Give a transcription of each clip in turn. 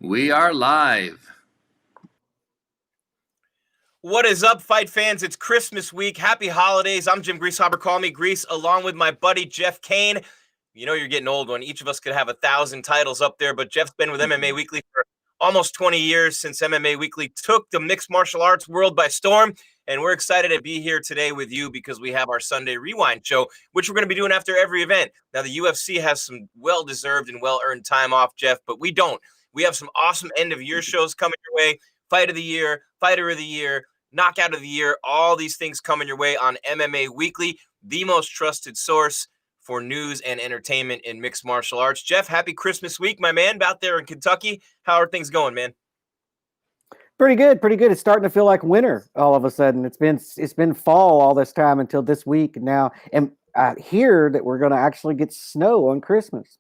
We are live. What is up, fight fans? It's Christmas week. Happy holidays. I'm Jim Greishaber. Call me Grease, along with my buddy Jeff Cain. You know you're getting old when each of us could have 1,000 titles up there, but Jeff's been with MMA Weekly for almost 20 years since MMA Weekly took the mixed martial arts world by storm. And we're excited to be here today with you because we have our Sunday Rewind show, which we're going to be doing after every event. Now, the UFC has some well-deserved and well-earned time off, Jeff, but we don't. We have some awesome end-of-year shows coming your way. Fight of the year, fighter of the year, knockout of the year, all these things coming your way on MMA Weekly, the most trusted source for news and entertainment in mixed martial arts. Jeff, happy Christmas week, my man, out there in Kentucky. How are things going, man? Pretty good, pretty good. It's starting to feel like winter all of a sudden. It's been fall all this time until this week now. And I hear that we're going to actually get snow on Christmas.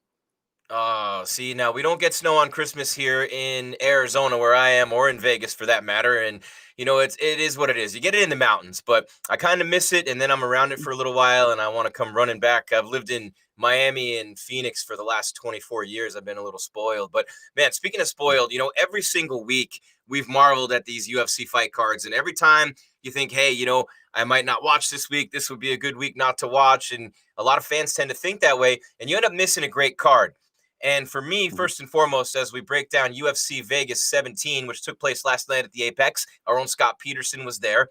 See, now we don't get snow on Christmas here in Arizona where I am, or in Vegas for that matter. And, you know, it is what it is. You get it in the mountains, but I kind of miss it. And then I'm around it for a little while and I want to come running back. I've lived in Miami and Phoenix for the last 24 years. I've been a little spoiled. But, man, speaking of spoiled, you know, every single week we've marveled at these UFC fight cards. And every time you think, hey, you know, I might not watch this week. This would be a good week not to watch. And a lot of fans tend to think that way. And you end up missing a great card. And for me, first and foremost, as we break down UFC Vegas 17, which took place last night at the Apex, our own Scott Peterson was there.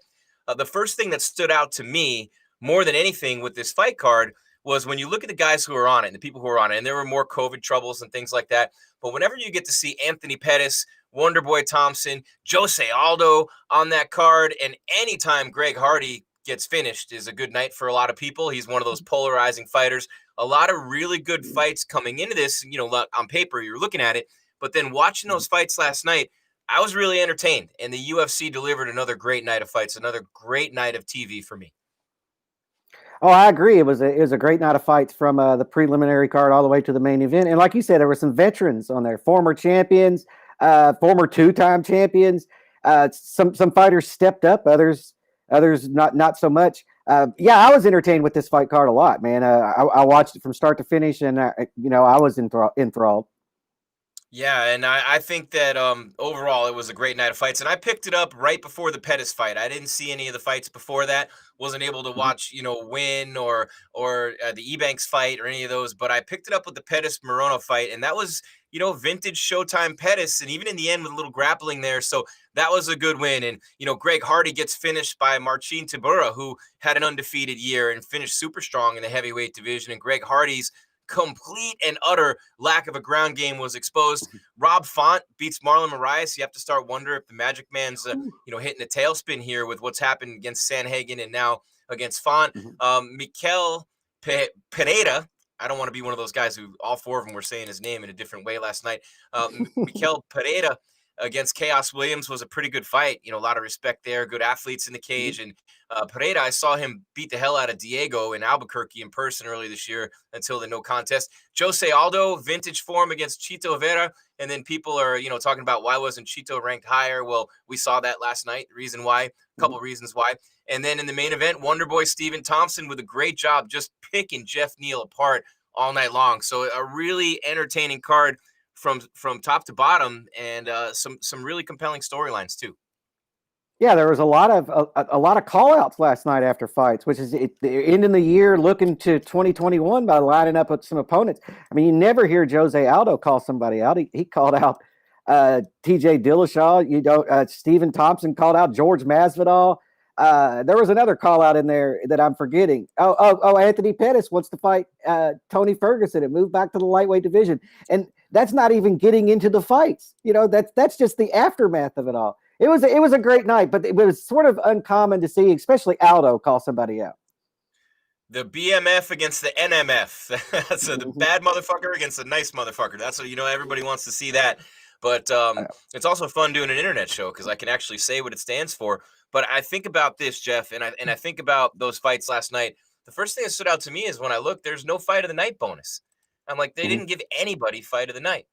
The first thing that stood out to me more than anything with this fight card was when you look at the guys who are on it and the people who are on it, and there were more COVID troubles and things like that. But whenever you get to see Anthony Pettis, Wonderboy Thompson, Jose Aldo on that card, and anytime Greg Hardy gets finished is a good night for a lot of people. He's one of those polarizing fighters. A lot of really good fights coming into this, you know, on paper, you're looking at it, but then watching those fights last night, I was really entertained, and the UFC delivered another great night of fights, another great night of TV for me. Oh, I agree. It was a great night of fights from the preliminary card all the way to the main event. And like you said, there were some veterans on there, former champions, former two-time champions. Some fighters stepped up, others not so much. Yeah, I was entertained with this fight card a lot, man. I watched it from start to finish, and I was enthralled. Yeah, and I think that overall it was a great night of fights, and I picked it up right before the Pettis fight. I didn't see any of the fights before that. Wasn't able to watch, you know, Win or the Ebanks fight or any of those, but I picked it up with the Pettis Morono fight, and that was, you know, vintage Showtime Pettis, and even in the end with a little grappling there, so that was a good win. And, you know, Greg Hardy gets finished by Marcin Tybura, who had an undefeated year and finished super strong in the heavyweight division, and Greg Hardy's complete and utter lack of a ground game was exposed. Rob Font beats Marlon Moraes. You have to start wondering if the Magic Man's, hitting a tailspin here with what's happened against Sanhagen and now against Font. Mikel Pereira. I don't want to be one of those guys who all four of them were saying his name in a different way last night. Mikel Pereira against Chaos Williams was a pretty good fight. You know, a lot of respect there. Good athletes in the cage. And Pereira, I saw him beat the hell out of Diego in Albuquerque in person earlier this year until the no contest. Jose Aldo, vintage form against Chito Vera. And then people are, you know, talking about why wasn't Chito ranked higher? Well, we saw that last night. Reason why, a couple reasons why. And then in the main event, Wonderboy Stephen Thompson with a great job just picking Jeff Neal apart all night long. So a really entertaining card from top to bottom, and some really compelling storylines too. Yeah, there was a lot of call outs last night after fights, which is ending the year looking to 2021 by lining up with some opponents. I mean, you never hear Jose Aldo call somebody out. He called out TJ Dillashaw. Stephen Thompson called out George Masvidal. There was another call out in there that I'm forgetting. Oh, Anthony Pettis wants to fight Tony Ferguson and move back to the lightweight division. And that's not even getting into the fights. You know, that's just the aftermath of it all. It was a great night, but it was sort of uncommon to see, especially Aldo call somebody out. The BMF against the NMF. So the bad motherfucker against the nice motherfucker. That's what, you know, everybody wants to see that. But it's also fun doing an internet show because I can actually say what it stands for. But I think about this, Jeff, and I think about those fights last night. The first thing that stood out to me is when I looked, there's no fight of the night bonus. I'm like, they didn't give anybody fight of the night.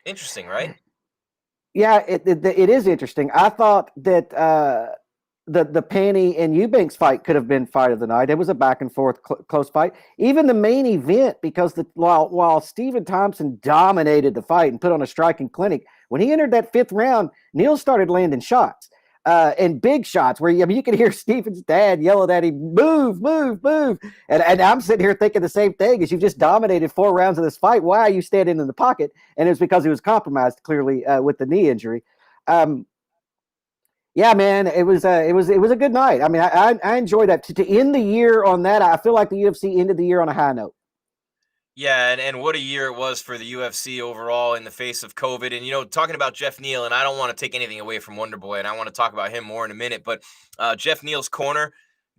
Interesting, right? Yeah, it is interesting. I thought that the Panny and Eubanks fight could have been fight of the night. It was a back and forth close fight. Even the main event, because while Stephen Thompson dominated the fight and put on a striking clinic, when he entered that 5th round, Neal started landing shots. And big shots where you could hear Stephen's dad yelling at him, move, move, move. And I'm sitting here thinking the same thing. As you've just dominated 4 rounds of this fight, why are you standing in the pocket? And it was because he was compromised clearly with the knee injury. Yeah, man, it was a good night. I mean, I enjoyed that. To end the year on that, I feel like the UFC ended the year on a high note. Yeah, and what a year it was for the UFC overall in the face of COVID. And, talking about Jeff Neal, and I don't want to take anything away from Wonder Boy, and I want to talk about him more in a minute, but Jeff Neal's corner,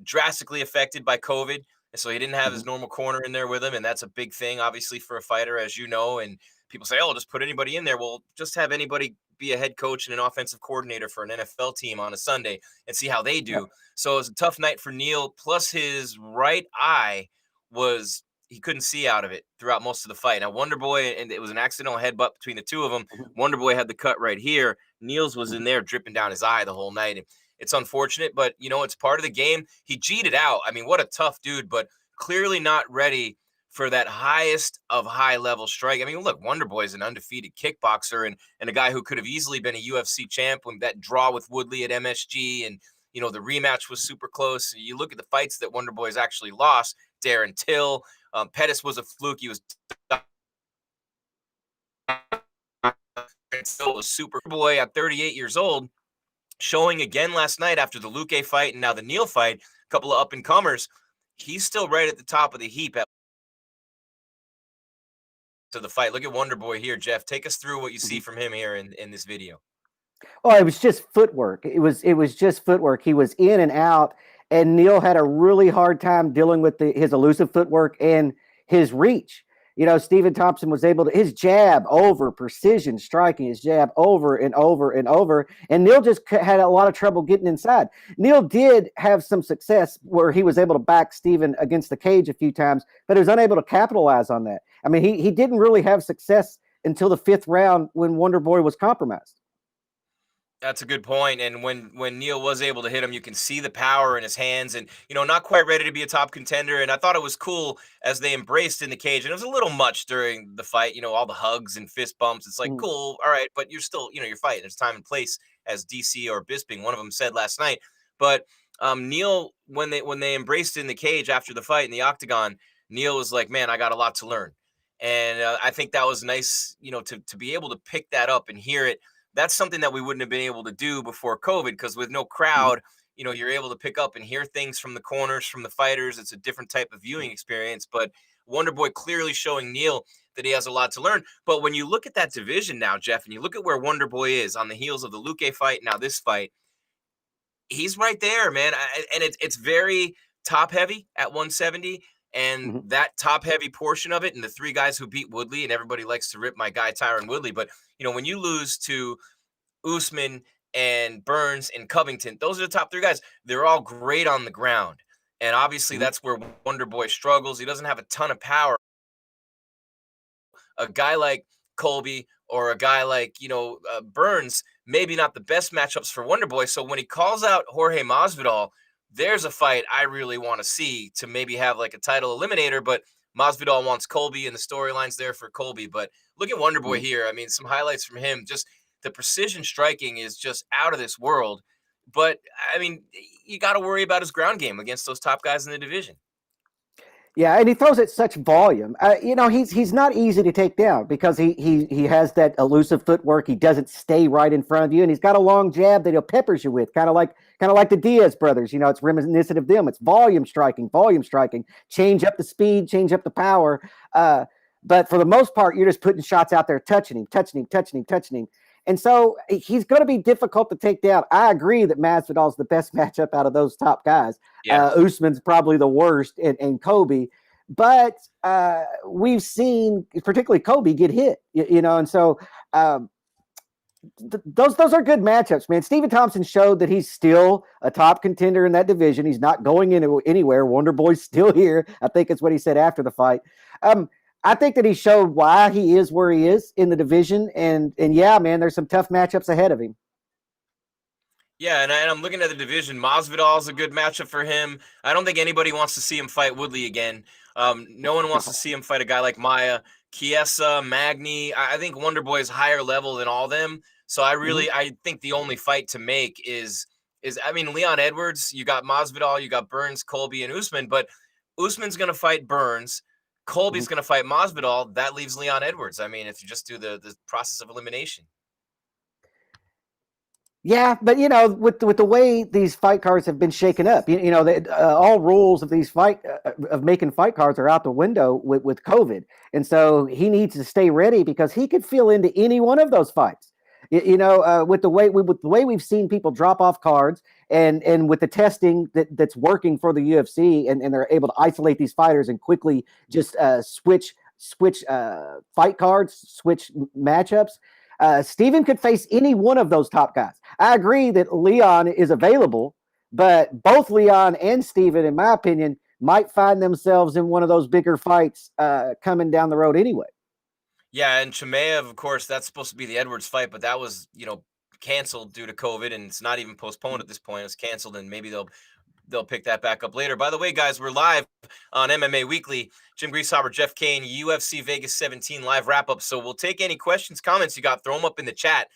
drastically affected by COVID. And so he didn't have his normal corner in there with him, and that's a big thing, obviously, for a fighter, as you know. And people say, oh, just put anybody in there. Well, just have anybody be a head coach and an offensive coordinator for an NFL team on a Sunday and see how they do. Yeah. So it was a tough night for Neal, plus his right eye he couldn't see out of it throughout most of the fight. Now, Wonder Boy, and it was an accidental headbutt between the two of them. Wonder Boy had the cut right here. Neal's was in there dripping down his eye the whole night. And it's unfortunate, but, it's part of the game. He G'd out. I mean, what a tough dude, but clearly not ready for that highest of high-level strike. I mean, look, Wonder Boy is an undefeated kickboxer and a guy who could have easily been a UFC champ when that draw with Woodley at MSG and, the rematch was super close. You look at the fights that Wonder Boy's actually lost, Darren Till, Pettis was a fluke. He was still a super boy at 38 years old, showing again last night after the Luque fight and now the Neal fight, a couple of up-and-comers. He's still right at the top of the heap to the fight. Look at Wonder Boy here, Jeff. Take us through what you see from him here in this video. Oh, it was just footwork. It was just footwork. He was in and out, and Neal had a really hard time dealing with his elusive footwork and his reach. Stephen Thompson was able to, his jab over, precision striking, his jab over and over and over, and Neal just had a lot of trouble getting inside. Neal did have some success where he was able to back Stephen against the cage a few times, but he was unable to capitalize on that. I mean, he didn't really have success until the 5th round when Wonder Boy was compromised. That's a good point. And when Neal was able to hit him, you can see the power in his hands and, not quite ready to be a top contender. And I thought it was cool as they embraced in the cage. And it was a little much during the fight, all the hugs and fist bumps. It's like, cool. All right. But you're still, you're fighting. There's time and place, as DC or Bisping, one of them said last night. But Neal, when they embraced in the cage after the fight in the octagon, Neal was like, man, I got a lot to learn. And I think that was nice, to be able to pick that up and hear it. That's something that we wouldn't have been able to do before COVID, because with no crowd, you're able to pick up and hear things from the corners, from the fighters. It's a different type of viewing experience. But Wonder Boy clearly showing Neal that he has a lot to learn. But when you look at that division now, Jeff, and you look at where Wonder Boy is on the heels of the Luque fight, now this fight, he's right there, man. And it's very top heavy at 170. And that top heavy portion of it, and the 3 guys who beat Woodley, and everybody likes to rip my guy Tyron Woodley, but when you lose to Usman and Burns and Covington, those are the top 3 guys. They're all great on the ground, and obviously that's where Wonder Boy struggles. He doesn't have a ton of power. A guy like Colby or a guy like Burns, maybe not the best matchups for Wonder Boy. So when he calls out Jorge Masvidal, there's a fight I really want to see to maybe have like a title eliminator, but Masvidal wants Colby and the storyline's there for Colby. But look at Wonder Boy here. I mean, some highlights from him. Just the precision striking is just out of this world. But, I mean, you got to worry about his ground game against those top guys in the division. Yeah, and he throws at such volume. He's not easy to take down because he has that elusive footwork. He doesn't stay right in front of you, and he's got a long jab that he'll peppers you with, kind of like the Diaz brothers. It's reminiscent of them. It's volume striking, change up the speed, change up the power. But for the most part, you're just putting shots out there, touching him. And so he's going to be difficult to take down. I agree that Masvidal's the best matchup out of those top guys. Yeah. Usman's probably the worst, and Kobe. But we've seen, particularly Kobe, get hit, and so those are good matchups, man. Stephen Thompson showed that he's still a top contender in that division. He's not going anywhere. Wonder Boy's still here. I think it's what he said after the fight. I think that he showed why he is where he is in the division. And yeah, man, there's some tough matchups ahead of him. Yeah, and I'm looking at the division. Masvidal is a good matchup for him. I don't think anybody wants to see him fight Woodley again. No one wants to see him fight a guy like Maya, Chiesa, Magny. I think Wonderboy is higher level than all them. So Mhm. I think the only fight to make is I mean Leon Edwards. You got Masvidal, you got Burns, Colby, and Usman, but Usman's gonna fight Burns. Colby's Mhm. gonna fight Masvidal. That leaves Leon Edwards. I mean, if you just do the process of elimination. Yeah, but with the way these fight cards have been shaken up, all rules of these fight of making fight cards are out the window with COVID, and so he needs to stay ready because he could fill into any one of those fights. With the way we've seen people drop off cards, and with the testing that's working for the UFC, and they're able to isolate these fighters and quickly just switch fight cards, switch matchups. Steven could face any one of those top guys. I agree that Leon is available, but both Leon and Steven, in my opinion, might find themselves in one of those bigger fights coming down the road anyway. Yeah, and Chimaev, of course, that's supposed to be the Edwards fight, but that was, canceled due to COVID, and it's not even postponed at this point. It's canceled, and maybe they'll pick that back up later. By the way, guys, we're live on MMA Weekly. Jim Greishaber, Jeff Cain, UFC Vegas 17 live wrap up. So we'll take any questions, comments you got, throw them up in the chat.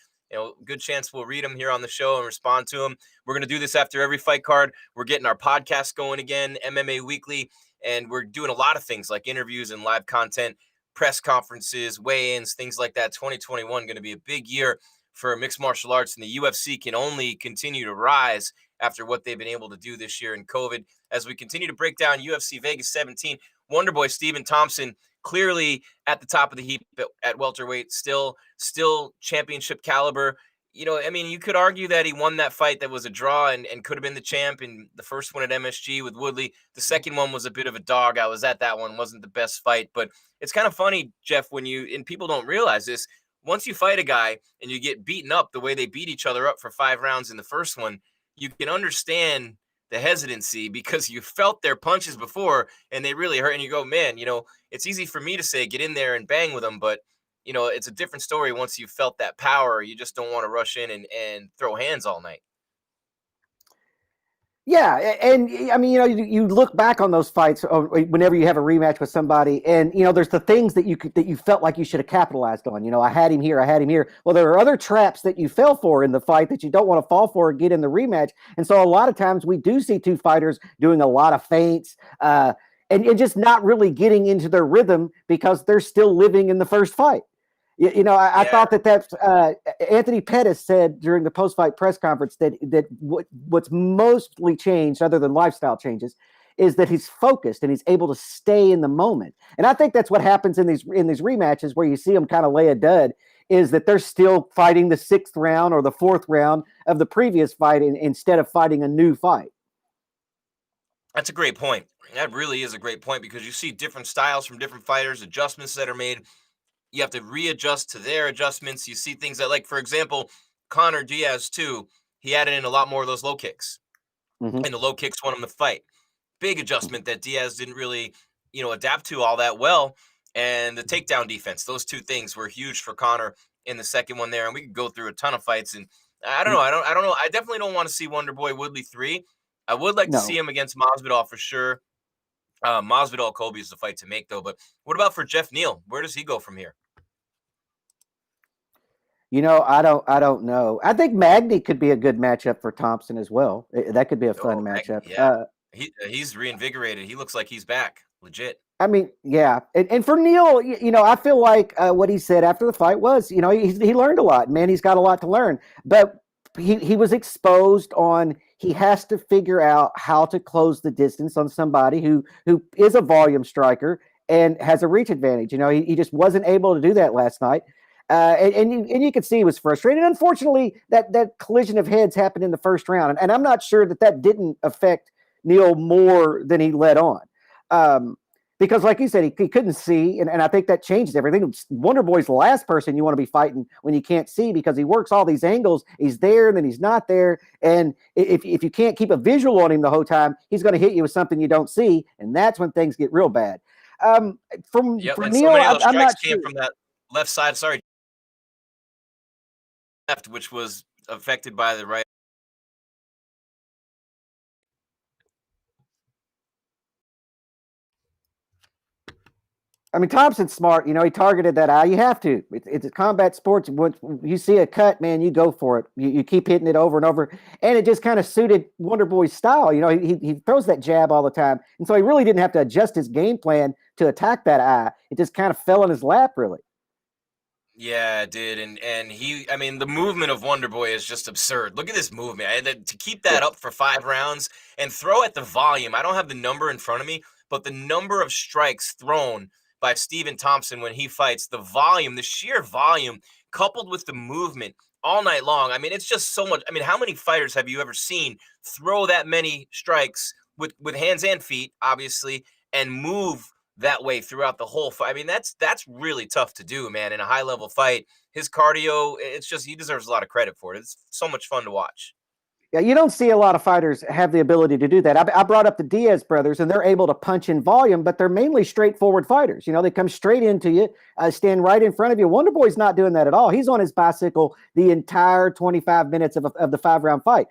Good chance we'll read them here on the show and respond to them. We're going to do this after every fight card. We're getting our podcast going again, MMA Weekly, and we're doing a lot of things like interviews and live content, press conferences, weigh-ins, things like that. 2021 going to be a big year for mixed martial arts, and the UFC can only continue to rise after what they've been able to do this year in COVID. As we continue to break down UFC Vegas 17, Wonderboy Stephen Thompson clearly at the top of the heap at welterweight, still championship caliber. I mean, you could argue that he won that fight that was a draw and could have been the champ in the first one at MSG with Woodley. The second one was a bit of a dog. I was at that one, wasn't the best fight, but it's kind of funny, Jeff, and people don't realize this, once you fight a guy and you get beaten up the way they beat each other up for 5 rounds in the first one, you can understand the hesitancy because you felt their punches before and they really hurt. And you go, man, it's easy for me to say get in there and bang with them, but it's a different story once you felt that power. You just don't want to rush in and throw hands all night. Yeah, and I mean, you look back on those fights whenever you have a rematch with somebody, and there's the things that you felt like you should have capitalized on. I had him here, I had him here. Well, there are other traps that you fell for in the fight that you don't want to fall for and get in the rematch. And so a lot of times we do see two fighters doing a lot of feints, and just not really getting into their rhythm because they're still living in the first fight. I Yeah. thought that Anthony Pettis said during the post-fight press conference that what's mostly changed, other than lifestyle changes, is that he's focused and he's able to stay in the moment. And I think that's what happens in these rematches where you see them kind of lay a dud, is that they're still fighting the 6th round or the 4th round of the previous fight instead of fighting a new fight. That's a great point. That really is a great point because you see different styles from different fighters, adjustments that are made. You have to readjust to their adjustments. You see things that, like, for example, Connor Diaz, too, he added in a lot more of those low kicks, Mm-hmm. and the low kicks won him the fight. Big adjustment that Diaz didn't really, adapt to all that well. And the takedown defense, those two things were huge for Connor in the second one there. And we could go through a ton of fights. And I don't know. I don't know. I definitely don't want to see Wonderboy Woodley 3. I would like to see No. him against Masvidal for sure. Masvidal Kobe is the fight to make, though. But what about for Jeff Neal? Where does he go from here? I don't know. I think Magny could be a good matchup for Thompson as well. That could be a fun Oh, matchup. yeah. He's reinvigorated. He looks like he's back, legit. I mean, yeah, and for Neal, I feel like what he said after the fight was, he learned a lot. Man, he's got a lot to learn, but he was exposed on. He has to figure out how to close the distance on somebody who is a volume striker and has a reach advantage. He just wasn't able to do that last night. And you could see he was frustrated. Unfortunately, that collision of heads happened in the first round, and I'm not sure that didn't affect Neal more than he let on. Because, like you said, he couldn't see, and I think that changes everything. Wonderboy's the last person you want to be fighting when you can't see because he works all these angles. He's there, and then he's not there. And if you can't keep a visual on him the whole time, he's going to hit you with something you don't see, and that's when things get real bad. Yep, For and so Neal, many of those I'm strikes not came sure. from that left side. Sorry, left, which was affected by the right. I mean, Thompson's smart. You know, he targeted that eye. You have to. It's combat sports. When you see a cut, man, you go for it. You keep hitting it over and over. And it just kind of suited Wonder Boy's style. You know, he throws that jab all the time. And so he really didn't have to adjust his game plan to attack that eye. It just kind of fell in his lap, really. Yeah, it did. And he, I mean, the movement of Wonder Boy is just absurd. Look at this movement. To keep Yeah. that up for 5 rounds and throw at the volume. I don't have the number in front of me, but the number of strikes thrown by Stephen Thompson when he fights, the volume, the sheer volume, coupled with the movement all night long. I mean, it's just so much. I mean, how many fighters have you ever seen throw that many strikes with hands and feet, obviously, and move that way throughout the whole fight? I mean, that's really tough to do, man, in a high level fight. His cardio, it's just, he deserves a lot of credit for it. It's so much fun to watch. Yeah, you don't see a lot of fighters have the ability to do that. I brought up the Diaz brothers, and they're able to punch in volume, but they're mainly straightforward fighters. You know, they come straight into you, stand right in front of you. Wonder Boy's not doing that at all. He's on his bicycle the entire 25 minutes of the 5-round fight,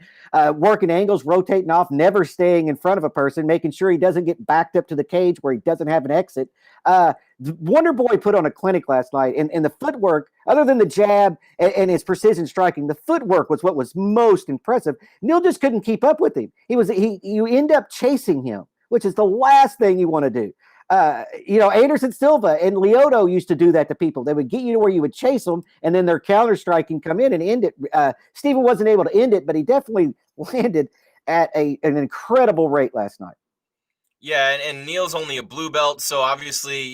working angles, rotating off, never staying in front of a person, making sure he doesn't get backed up to the cage where he doesn't have an exit. Wonder Boy put on a clinic last night, and the footwork, other than the jab and his precision striking, the footwork was what was most impressive. Neal just couldn't keep up with him. You end up chasing him, which is the last thing you want to do. You know, Anderson Silva and Lyoto used to do that to people. They would get you to where you would chase them, and then their counter striking come in and end it. Steven wasn't able to end it, but he definitely landed at an incredible rate last night. Yeah, and Neal's only a blue belt, so obviously,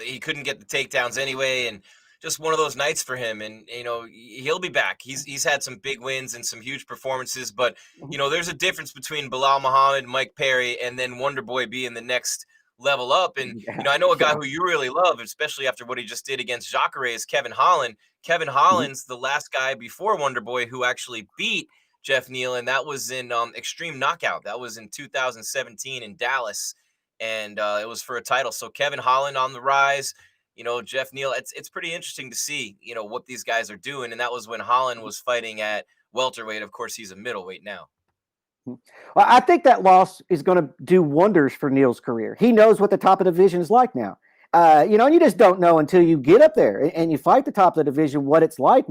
he couldn't get the takedowns anyway, and just one of those nights for him. And he'll be back. He's had some big wins and some huge performances, but there's a difference between Bilal Muhammad, Mike Perry, and then Wonder Boy being the next level up. And I know a guy who you really love, especially after what he just did against Jacare, is Kevin Holland. Kevin Holland's the last guy before Wonder Boy who actually beat Jeff Neal, and that was in Extreme Knockout. That was in 2017 in Dallas, and it was for a title. So Kevin Holland on the rise, Jeff Neal. It's pretty interesting to see, what these guys are doing, and that was when Holland was fighting at welterweight. Of course, he's a middleweight now. Well, I think that loss is going to do wonders for Neal's career. He knows what the top of the division is like now. And you just don't know until you get up there and you fight the top of the division what it's like,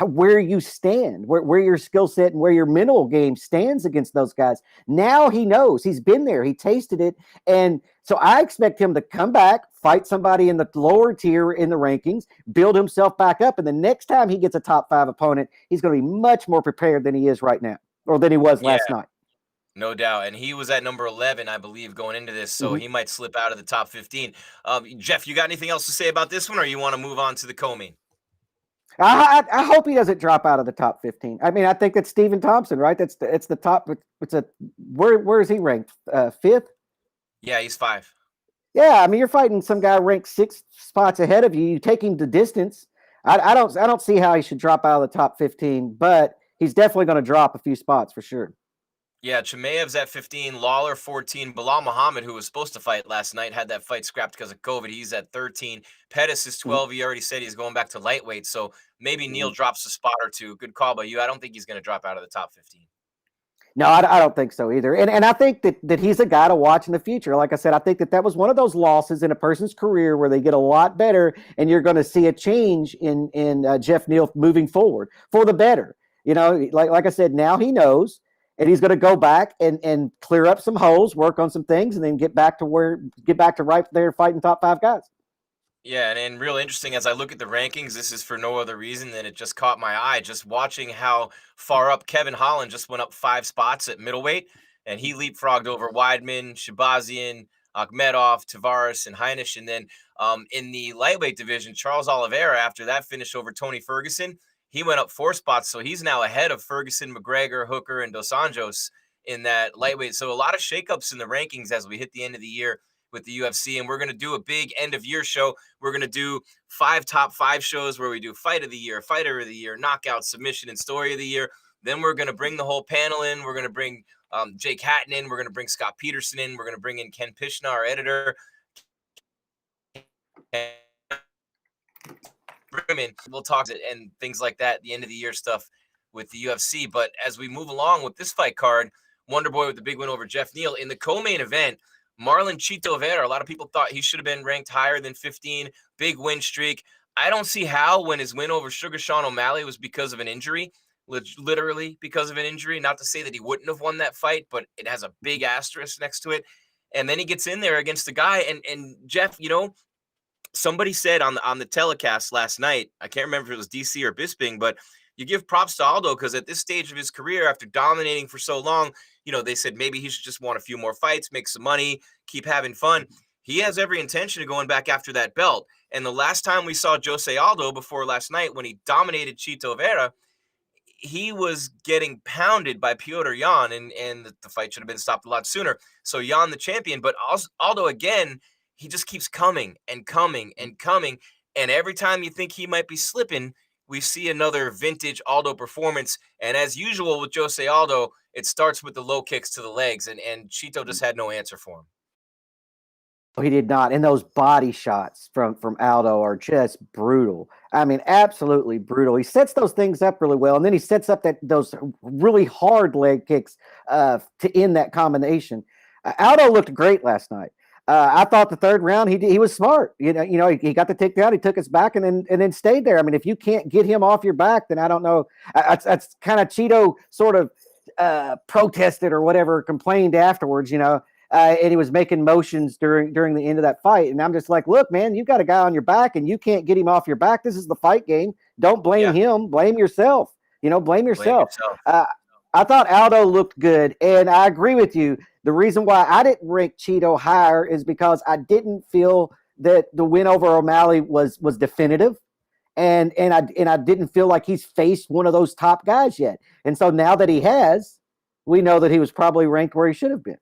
where you stand, where your skill set and where your mental game stands against those guys. Now he knows. He's been there. He tasted it. And so I expect him to come back, fight somebody in the lower tier in the rankings, build himself back up. And the next time he gets a top 5 opponent, he's going to be much more prepared than he is right now, or than he was last night. No doubt. And he was at number 11, I believe, going into this. So he might slip out of the top 15. Jeff, you got anything else to say about this one, or you want to move on to the co-main? I hope he doesn't drop out of the top 15. I mean, I think that's Stephen Thompson, right? It's the top. Where is he ranked? 5th? Yeah, he's 5. Yeah, I mean, you're fighting some guy ranked 6 spots ahead of you. You take him the distance. I don't see how he should drop out of the top 15, but he's definitely going to drop a few spots for sure. Yeah, Chimaev's at 15, Lawler 14, Bilal Muhammad, who was supposed to fight last night, had that fight scrapped because of COVID. He's at 13. Pettis is 12. He already said he's going back to lightweight, so maybe Neal drops a spot or two. Good call by you. I don't think he's going to drop out of the top 15. No, I don't think so either. And I think that he's a guy to watch in the future. Like I said, I think that was one of those losses in a person's career where they get a lot better, and you're going to see a change in Jeff Neal moving forward for the better. Like I said, now he knows. And he's going to go back and clear up some holes, work on some things, and then get back to right there fighting top 5 guys. Yeah, and real interesting as I look at the rankings, this is for no other reason than it just caught my eye. Just watching how far up Kevin Holland just went up 5 spots at middleweight, and he leapfrogged over Weidman, Shabazian, Akhmedov, Tavares, and Heinisch. And then in the lightweight division, Charles Oliveira, after that finish over Tony Ferguson, he went up 4 spots, so he's now ahead of Ferguson, McGregor, Hooker, and Dos Anjos in that lightweight. So a lot of shakeups in the rankings as we hit the end of the year with the UFC, and we're going to do a big end-of-year show. We're going to do 5 top 5 shows where we do fight of the year, fighter of the year, knockout, submission, and story of the year. Then we're going to bring the whole panel in. We're going to bring Jake Hatton in. We're going to bring Scott Peterson in. We're going to bring in Ken Pishna, our editor. We'll talk and things like that, the end of the year stuff with the UFC. But as we move along with this fight card, Wonder Boy with the big win over Jeff Neal in the co-main event, Marlon Chito Vera, a lot of people thought he should have been ranked higher than 15. Big win streak. I don't see how, when his win over Sugar Sean O'Malley was because of an injury, literally because of an injury. Not to say that he wouldn't have won that fight, but it has a big asterisk next to it. And then he gets in there against the guy. And Jeff, somebody said on the telecast last night, I can't remember if it was DC or Bisping, but you give props to Aldo because at this stage of his career, after dominating for so long, they said maybe he should just want a few more fights, make some money, keep having fun. He has every intention of going back after that belt. And the last time we saw Jose Aldo before last night, when he dominated Chito Vera, he was getting pounded by Petr Yan, and the fight should have been stopped a lot sooner. So Yan, the champion, but Aldo, again, he just keeps coming and coming and coming. And every time you think he might be slipping, we see another vintage Aldo performance. And as usual with Jose Aldo, it starts with the low kicks to the legs, and Chito just had no answer for him. He did not. And those body shots from Aldo are just brutal. I mean, absolutely brutal. He sets those things up really well, and then he sets up those really hard leg kicks to end that combination. Aldo looked great last night. I thought the third round he was smart. He got the takedown, he took us back, and then stayed there. I mean, if you can't get him off your back, then I don't know. That's kind of Chito sort of protested or whatever, complained afterwards. And he was making motions during the end of that fight. And I'm just like, look, man, you've got a guy on your back and you can't get him off your back. This is the fight game. Don't blame him. Blame yourself. Blame yourself. I thought Aldo looked good. And I agree with you. The reason why I didn't rank Chito higher is because I didn't feel that the win over O'Malley was definitive. And I didn't feel like he's faced one of those top guys yet. And so now that he has, we know that he was probably ranked where he should have been.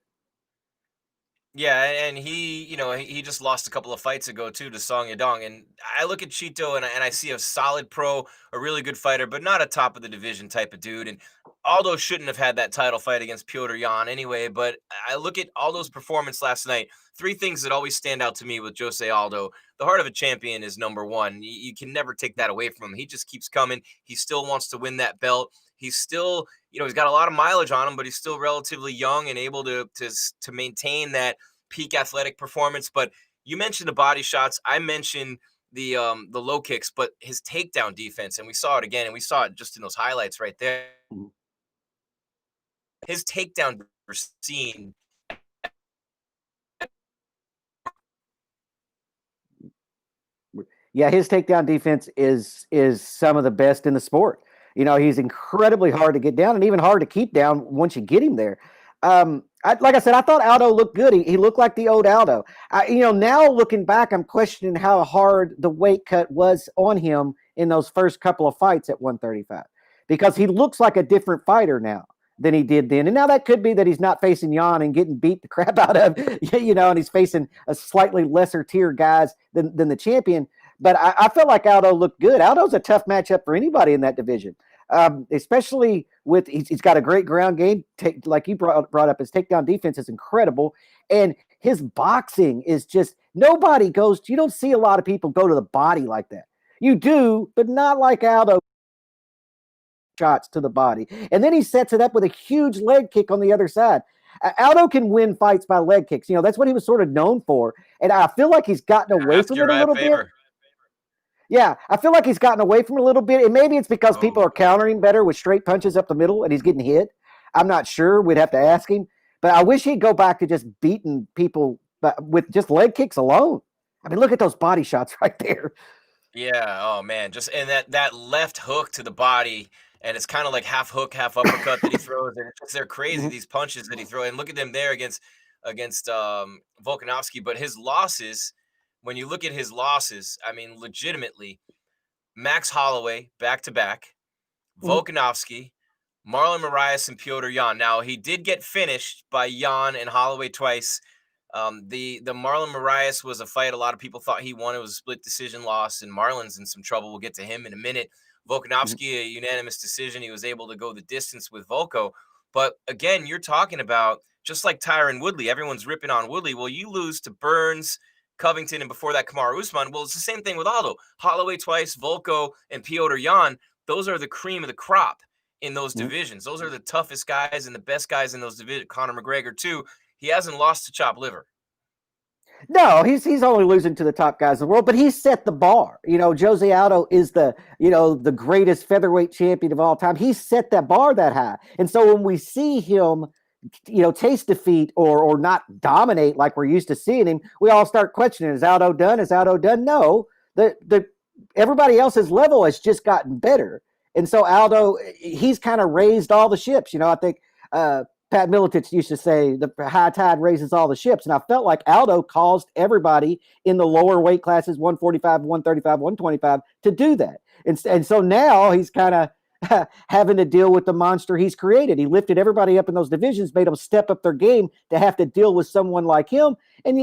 Yeah, and he just lost a couple of fights ago too to Song Yadong, and I look at Chito and I see a solid pro, a really good fighter, but not a top of the division type of dude. And Aldo shouldn't have had that title fight against Petr Yan anyway. But I look at Aldo's performance last night. Three things that always stand out to me with Jose Aldo: the heart of a champion is number one. You can never take that away from him. He just keeps coming. He still wants to win that belt. He's still, he's got a lot of mileage on him, but he's still relatively young and able to maintain that peak athletic performance. But you mentioned the body shots. I mentioned the low kicks, but his takedown defense, and we saw it again, and we saw it just in those highlights right there. His takedown scene. Yeah, his takedown defense is some of the best in the sport. He's incredibly hard to get down and even hard to keep down once you get him there. Like I said, I thought Aldo looked good. He looked like the old Aldo. Now looking back, I'm questioning how hard the weight cut was on him in those first couple of fights at 135, because he looks like a different fighter now than he did then. And now that could be that he's not facing Yan and getting beat the crap out of, and he's facing a slightly lesser tier guys than the champion. But I felt like Aldo looked good. Aldo's a tough matchup for anybody in that division. Especially with he's got a great ground game. Like you brought up, his takedown defense is incredible, and his boxing is just nobody goes. You don't see a lot of people go to the body like that. You do, but not like Aldo. Shots to the body, and then he sets it up with a huge leg kick on the other side. Aldo can win fights by leg kicks. That's what he was sort of known for, and I feel like he's gotten away from it a little bit. Yeah, I feel like he's gotten away from it a little bit. And maybe it's because people are countering better with straight punches up the middle and he's getting hit. I'm not sure. We'd have to ask him. But I wish he'd go back to just beating people with just leg kicks alone. I mean, look at those body shots right there. Yeah. Oh, man. And that left hook to the body, and it's kind of like half hook, half uppercut that he throws. And they're crazy, these punches that he throws. And look at them there against Volkanovski. But his losses, when you look at his losses, I mean, legitimately, Max Holloway back-to-back, Volkanovski, Marlon Moraes, and Petr Yan. Now, he did get finished by Yan and Holloway twice. The Marlon Moraes was a fight a lot of people thought he won. It was a split decision loss, and Marlon's in some trouble. We'll get to him in a minute. Volkanovski, a unanimous decision. He was able to go the distance with Volko. But again, you're talking about, just like Tyron Woodley, everyone's ripping on Woodley. Well, you lose to Burns, Covington, and before that, Kamaru Usman. Well, it's the same thing with Aldo. Holloway twice, Volko, and Petr Yan. Those are the cream of the crop in those divisions. Those are the toughest guys and the best guys in those divisions. Conor McGregor, too. He hasn't lost to Chop Liver. No, he's only losing to the top guys in the world, but he set the bar. Jose Aldo is the greatest featherweight champion of all time. He set that bar that high. And so when we see him, taste defeat or not dominate like we're used to seeing him, we all start questioning, is Aldo done? Is Aldo done? No. The everybody else's level has just gotten better. And so Aldo, he's kind of raised all the ships. I think Pat Miletich used to say the high tide raises all the ships. And I felt like Aldo caused everybody in the lower weight classes, 145, 135, 125, to do that. And so now he's kind of having to deal with the monster he's created. He lifted everybody up in those divisions, made them step up their game to have to deal with someone like him. And,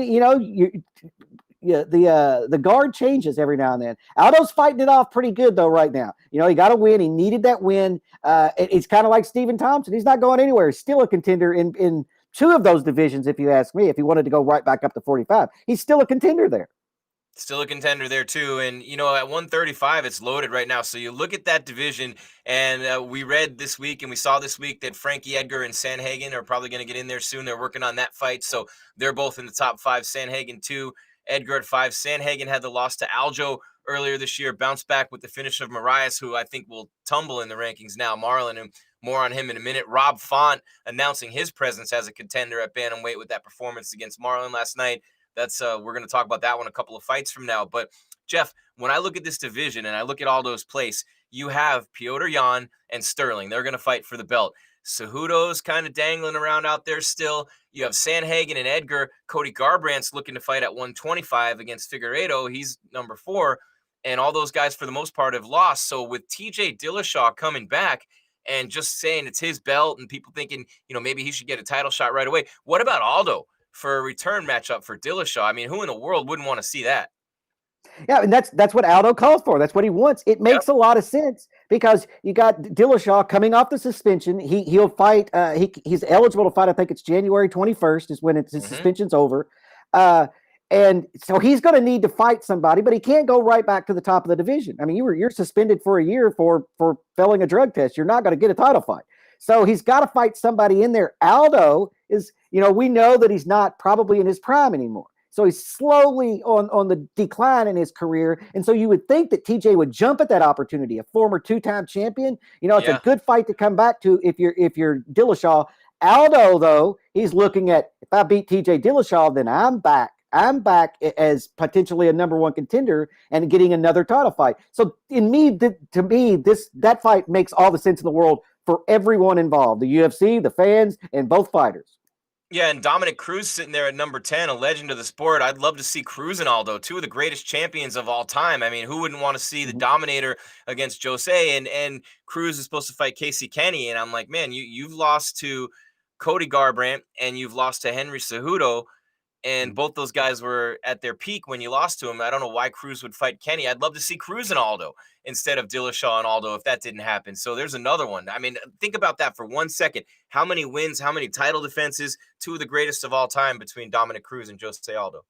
the guard changes every now and then. Aldo's fighting it off pretty good though right now. He got a win. He needed that win. It's kind of like Stephen Thompson. He's not going anywhere. He's still a contender in two of those divisions, if you ask me. If he wanted to go right back up to 45, he's still a contender there. Still a contender there too. And, at 135, it's loaded right now. So you look at that division, and we read this week and we saw this week that Frankie Edgar and Sanhagen are probably going to get in there soon. They're working on that fight. So they're both in the top 5. Sanhagen 2, Edgar at 5. Sanhagen had the loss to Aldo earlier this year, bounced back with the finish of Moraes, who I think will tumble in the rankings now. Marlon, and more on him in a minute. Rob Font announcing his presence as a contender at bantamweight with that performance against Marlon last night. That's we're going to talk about that one a couple of fights from now. But Jeff, when I look at this division and I look at Aldo's place, you have Petr Yan and Sterling. They're going to fight for the belt. Cejudo's kind of dangling around out there still. You have Sanhagen and Edgar. Cody Garbrandt's looking to fight at 125 against Figueiredo. He's number 4. And all those guys, for the most part, have lost. So with TJ Dillashaw coming back and just saying it's his belt and people thinking, maybe he should get a title shot right away. What about Aldo for a return matchup for Dillashaw? I mean, who in the world wouldn't want to see that? Yeah, and that's what Aldo calls for. That's what he wants. It makes a lot of sense because you got Dillashaw coming off the suspension. He'll fight. He's eligible to fight. I think it's January 21st is when his suspension's over. And so he's going to need to fight somebody, but he can't go right back to the top of the division. I mean, you're suspended for a year for failing a drug test. You're not going to get a title fight. So he's got to fight somebody in there. Aldo is, we know that he's not probably in his prime anymore. So he's slowly on the decline in his career. And so you would think that TJ would jump at that opportunity, a former 2-time champion. It's a good fight to come back to if you're Dillashaw. Aldo, though, he's looking at, if I beat TJ Dillashaw, then I'm back. I'm back as potentially a number 1 contender and getting another title fight. So to me, that fight makes all the sense in the world for everyone involved, the UFC, the fans, and both fighters. Yeah, and Dominic Cruz sitting there at number 10, a legend of the sport. I'd love to see Cruz and Aldo, 2 of the greatest champions of all time. I mean, who wouldn't want to see the Dominator against Jose? And Cruz is supposed to fight Casey Kenny, and I'm like, man, you've lost to Cody Garbrandt and you've lost to Henry Cejudo. And both those guys were at their peak when you lost to him. I don't know why Cruz would fight Kenny. I'd love to see Cruz and Aldo instead of Dillashaw and Aldo if that didn't happen. So there's another one. I mean, think about that for 1 second. How many wins, how many title defenses, 2 of the greatest of all time between Dominic Cruz and Jose Aldo.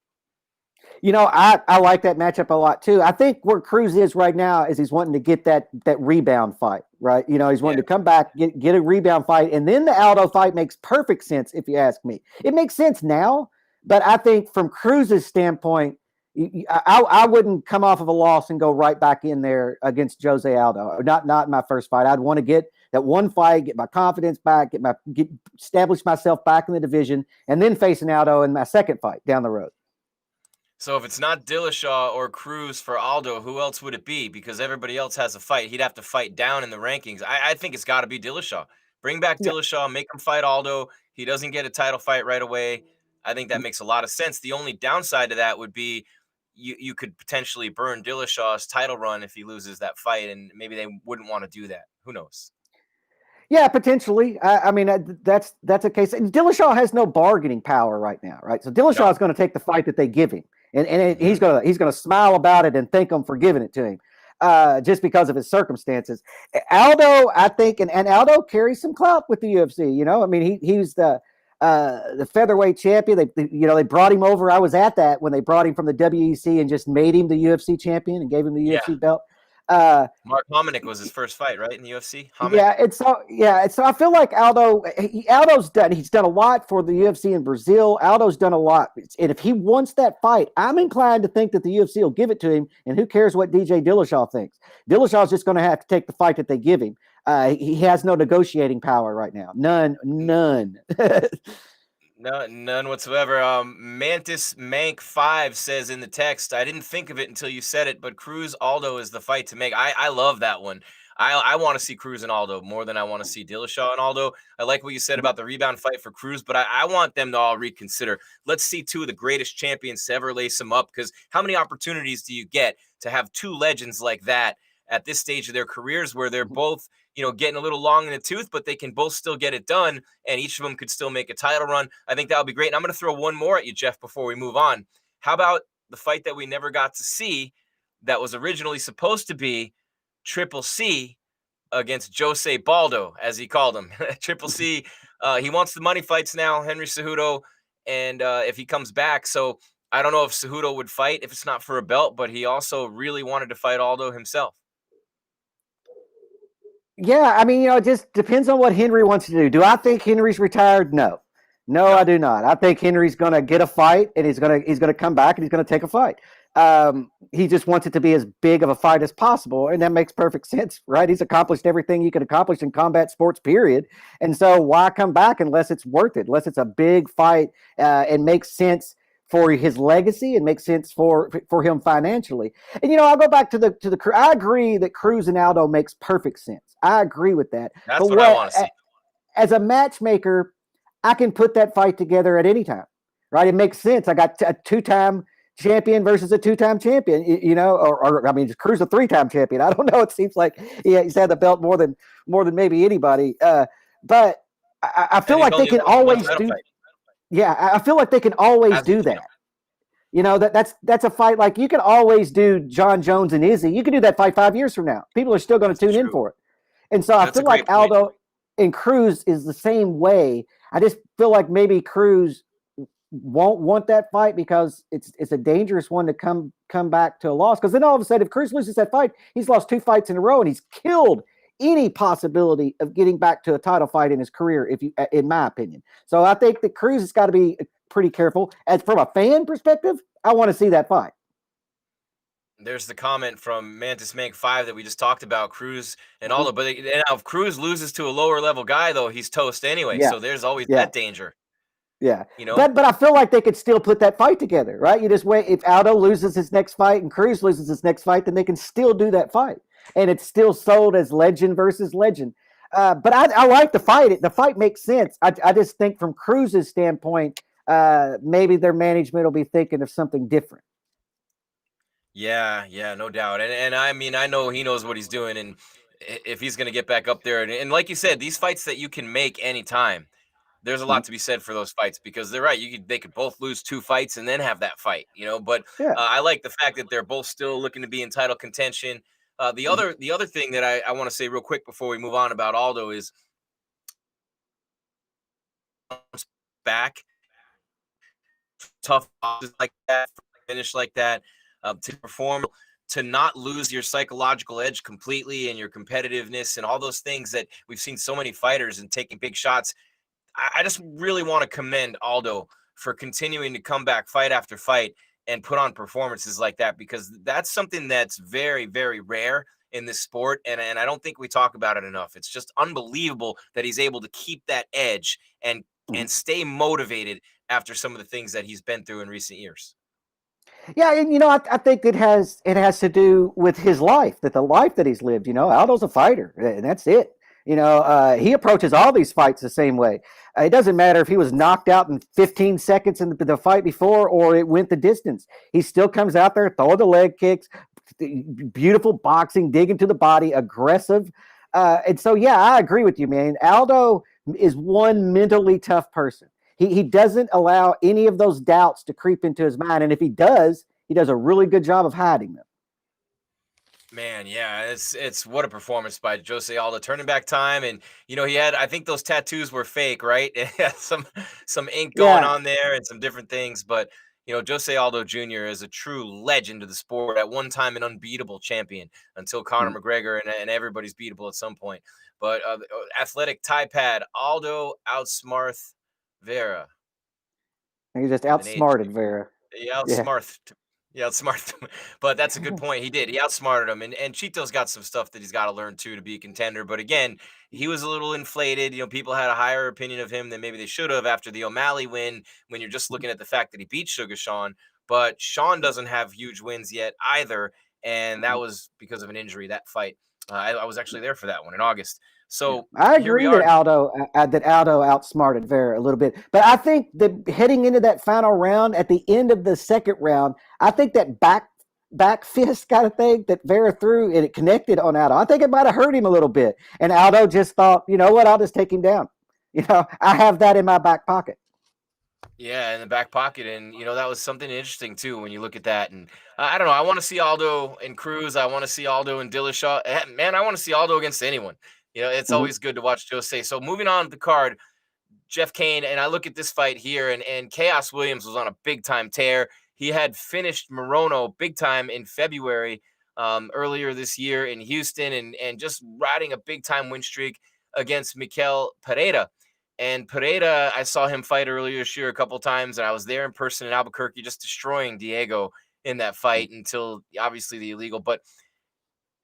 I like that matchup a lot too. I think where Cruz is right now is he's wanting to get that rebound fight, right? He's wanting to come back, get a rebound fight. And then the Aldo fight makes perfect sense if you ask me. It makes sense now. But I think from Cruz's standpoint, I wouldn't come off of a loss and go right back in there against Jose Aldo. Not in my first fight. I'd want to get that one fight, get my confidence back, establish myself back in the division, and then facing Aldo in my second fight down the road. So if it's not Dillashaw or Cruz for Aldo, who else would it be? Because everybody else has a fight. He'd have to fight down in the rankings. I think it's got to be Dillashaw. Bring back Dillashaw, make him fight Aldo. He doesn't get a title fight right away. I think that makes a lot of sense. The only downside to that would be you could potentially burn Dillashaw's title run if he loses that fight, and maybe they wouldn't want to do that. Who knows? Yeah, potentially. I mean, that's a case. And Dillashaw has no bargaining power right now, right? So Dillashaw is going to take the fight that they give him, and he's gonna smile about it and thank them for giving it to him, just because of his circumstances. Aldo, I think, and Aldo carries some clout with the UFC. I mean, he's the featherweight champion. They brought him over. I was at that when they brought him from the WEC and just made him the UFC champion and gave him the UFC belt. Mark Hominick was his first fight, right, in the UFC? Hominick? So I feel like Aldo's done. He's done a lot for the UFC in Brazil. Aldo's done a lot, and if he wants that fight, I'm inclined to think that the UFC will give it to him. And who cares what DJ Dillashaw thinks? Dillashaw's just going to have to take the fight that they give him. He has no negotiating power right now. None. No, none whatsoever. Mantis Mank 5 says in the text, I didn't think of it until you said it, but Cruz Aldo is the fight to make. I love that one. I want to see Cruz and Aldo more than I want to see Dillashaw and Aldo. I like what you said about the rebound fight for Cruz, but I want them to all reconsider. Let's see two of the greatest champions to ever lace them up, because how many opportunities do you get to have two legends like that at this stage of their careers where they're both, getting a little long in the tooth, but they can both still get it done, and each of them could still make a title run. I think that would be great. And I'm going to throw one more at you, Jeff, before we move on. How about the fight that we never got to see that was originally supposed to be Triple C against Jose Baldo, as he called him? Triple C, he wants the money fights now, Henry Cejudo, and if he comes back. So I don't know if Cejudo would fight if it's not for a belt, but he also really wanted to fight Aldo himself. Yeah, I mean, it just depends on what Henry wants to do. Do I think Henry's retired? No. No, I do not. I think Henry's going to get a fight, and he's going to come back, and he's going to take a fight. He just wants it to be as big of a fight as possible, and that makes perfect sense, right? He's accomplished everything you can accomplish in combat sports, period. And so why come back unless it's worth it, unless it's a big fight and makes sense for his legacy and makes sense for him financially. And I'll go back to the I agree that Cruz and Aldo makes perfect sense. I agree with that. That's what I want to see. As a matchmaker, I can put that fight together at any time, right? It makes sense. I got a two-time champion versus a two-time champion, or I mean, Cruz a three-time champion. I don't know. It seems like he's had the belt more than maybe anybody. But I feel like they can always do. Yeah, I feel like they can always do that. That's a fight like you can always do John Jones and Izzy. You can do that fight 5 years from now. People are still going to tune in for it. And so I feel like Aldo and Cruz is the same way. I just feel like maybe Cruz won't want that fight because it's a dangerous one to come back to a loss. Because then all of a sudden, if Cruz loses that fight, he's lost 2 fights in a row and he's killed any possibility of getting back to a title fight in his career, in my opinion. So I think that Cruz has got to be pretty careful. As from a fan perspective, I want to see that fight. There's the comment from Mantis Mank 5 that we just talked about, Cruz and Aldo. But now if Cruz loses to a lower level guy, though, he's toast anyway. Yeah. So there's always that danger. Yeah. But I feel like they could still put that fight together, right? You just wait. If Aldo loses his next fight and Cruz loses his next fight, then they can still do that fight. And it's still sold as legend versus legend. But I like the fight. The fight makes sense. I just think from Cruz's standpoint, maybe their management will be thinking of something different. Yeah, no doubt. And I mean, I know he knows what he's doing, and if he's going to get back up there, and like you said, these fights that you can make anytime, there's a lot to be said for those fights, because they're right. They could both lose 2 fights and then have that fight, but I like the fact that they're both still looking to be in title contention. The other thing that I want to say real quick before we move on about Aldo is back tough like that, finish like that, to perform, to not lose your psychological edge completely and your competitiveness and all those things that we've seen so many fighters and taking big shots. I just really want to commend Aldo for continuing to come back fight after fight and put on performances like that, because that's something that's very, very rare in this sport. And I don't think we talk about it enough. It's just unbelievable that he's able to keep that edge and stay motivated after some of the things that he's been through in recent years. Yeah, and I think it has to do with his life, that the life that he's lived. Aldo's a fighter, and that's it. He approaches all these fights the same way. It doesn't matter if he was knocked out in 15 seconds in the fight before or it went the distance. He still comes out there, throw the leg kicks, beautiful boxing, digging to the body, aggressive. And so, yeah, I agree with you, man. Aldo is one mentally tough person. He doesn't allow any of those doubts to creep into his mind. And if he does a really good job of hiding them. Man, yeah, it's what a performance by Jose Aldo, turning back time. And he had, I think those tattoos were fake, right? It had some ink going on there and some different things, but Jose Aldo Jr. is a true legend of the sport. At one time, an unbeatable champion until Conor McGregor, and everybody's beatable at some point. But athletic tie pad, Aldo outsmarts Vera. He just With an H. outsmarted Vera. He Yeah. outsmarted him. But that's a good point. He did. He outsmarted him. And Chito's got some stuff that he's got to learn too to be a contender. But again, he was a little inflated. People had a higher opinion of him than maybe they should have after the O'Malley win, when you're just looking at the fact that he beat Sugar Sean. But Sean doesn't have huge wins yet either. And that was because of an injury, that fight. I was actually there for that one in August. Yeah, So I here we agree that are. Aldo outsmarted Vera a little bit, but I think that heading into that final round, at the end of the second round, I think that back fist kind of thing that Vera threw and it connected on Aldo. I think it might have hurt him a little bit, and Aldo just thought, you know what, I'll just take him down. I have that in my back pocket. Yeah, in the back pocket, and that was something interesting too when you look at that. And I don't know, I want to see Aldo and Cruz. I want to see Aldo and Dillashaw. Man, I want to see Aldo against anyone. It's Mm-hmm. always good to watch Jose. So moving on to the card, Jeff Cain, and I look at this fight here, and Chaos Williams was on a big time tear. He had finished Morono big time in February, earlier this year in Houston, and just riding a big time win streak against Mikel Pereira. And Pereira, I saw him fight earlier this year a couple times, and I was there in person in Albuquerque, just destroying Diego in that fight until obviously the illegal. But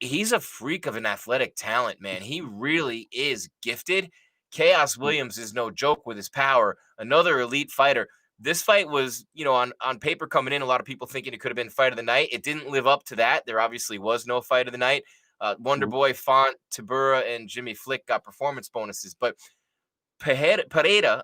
he's a freak of an athletic talent, man. He really is gifted. Chaos Williams is no joke with his power. Another elite fighter. This fight was, on paper coming in, a lot of people thinking it could have been fight of the night. It didn't live up to that. There obviously was no fight of the night. Wonder Boy, Font, Tybura, and Jimmy Flick got performance bonuses, but Pereira Pereira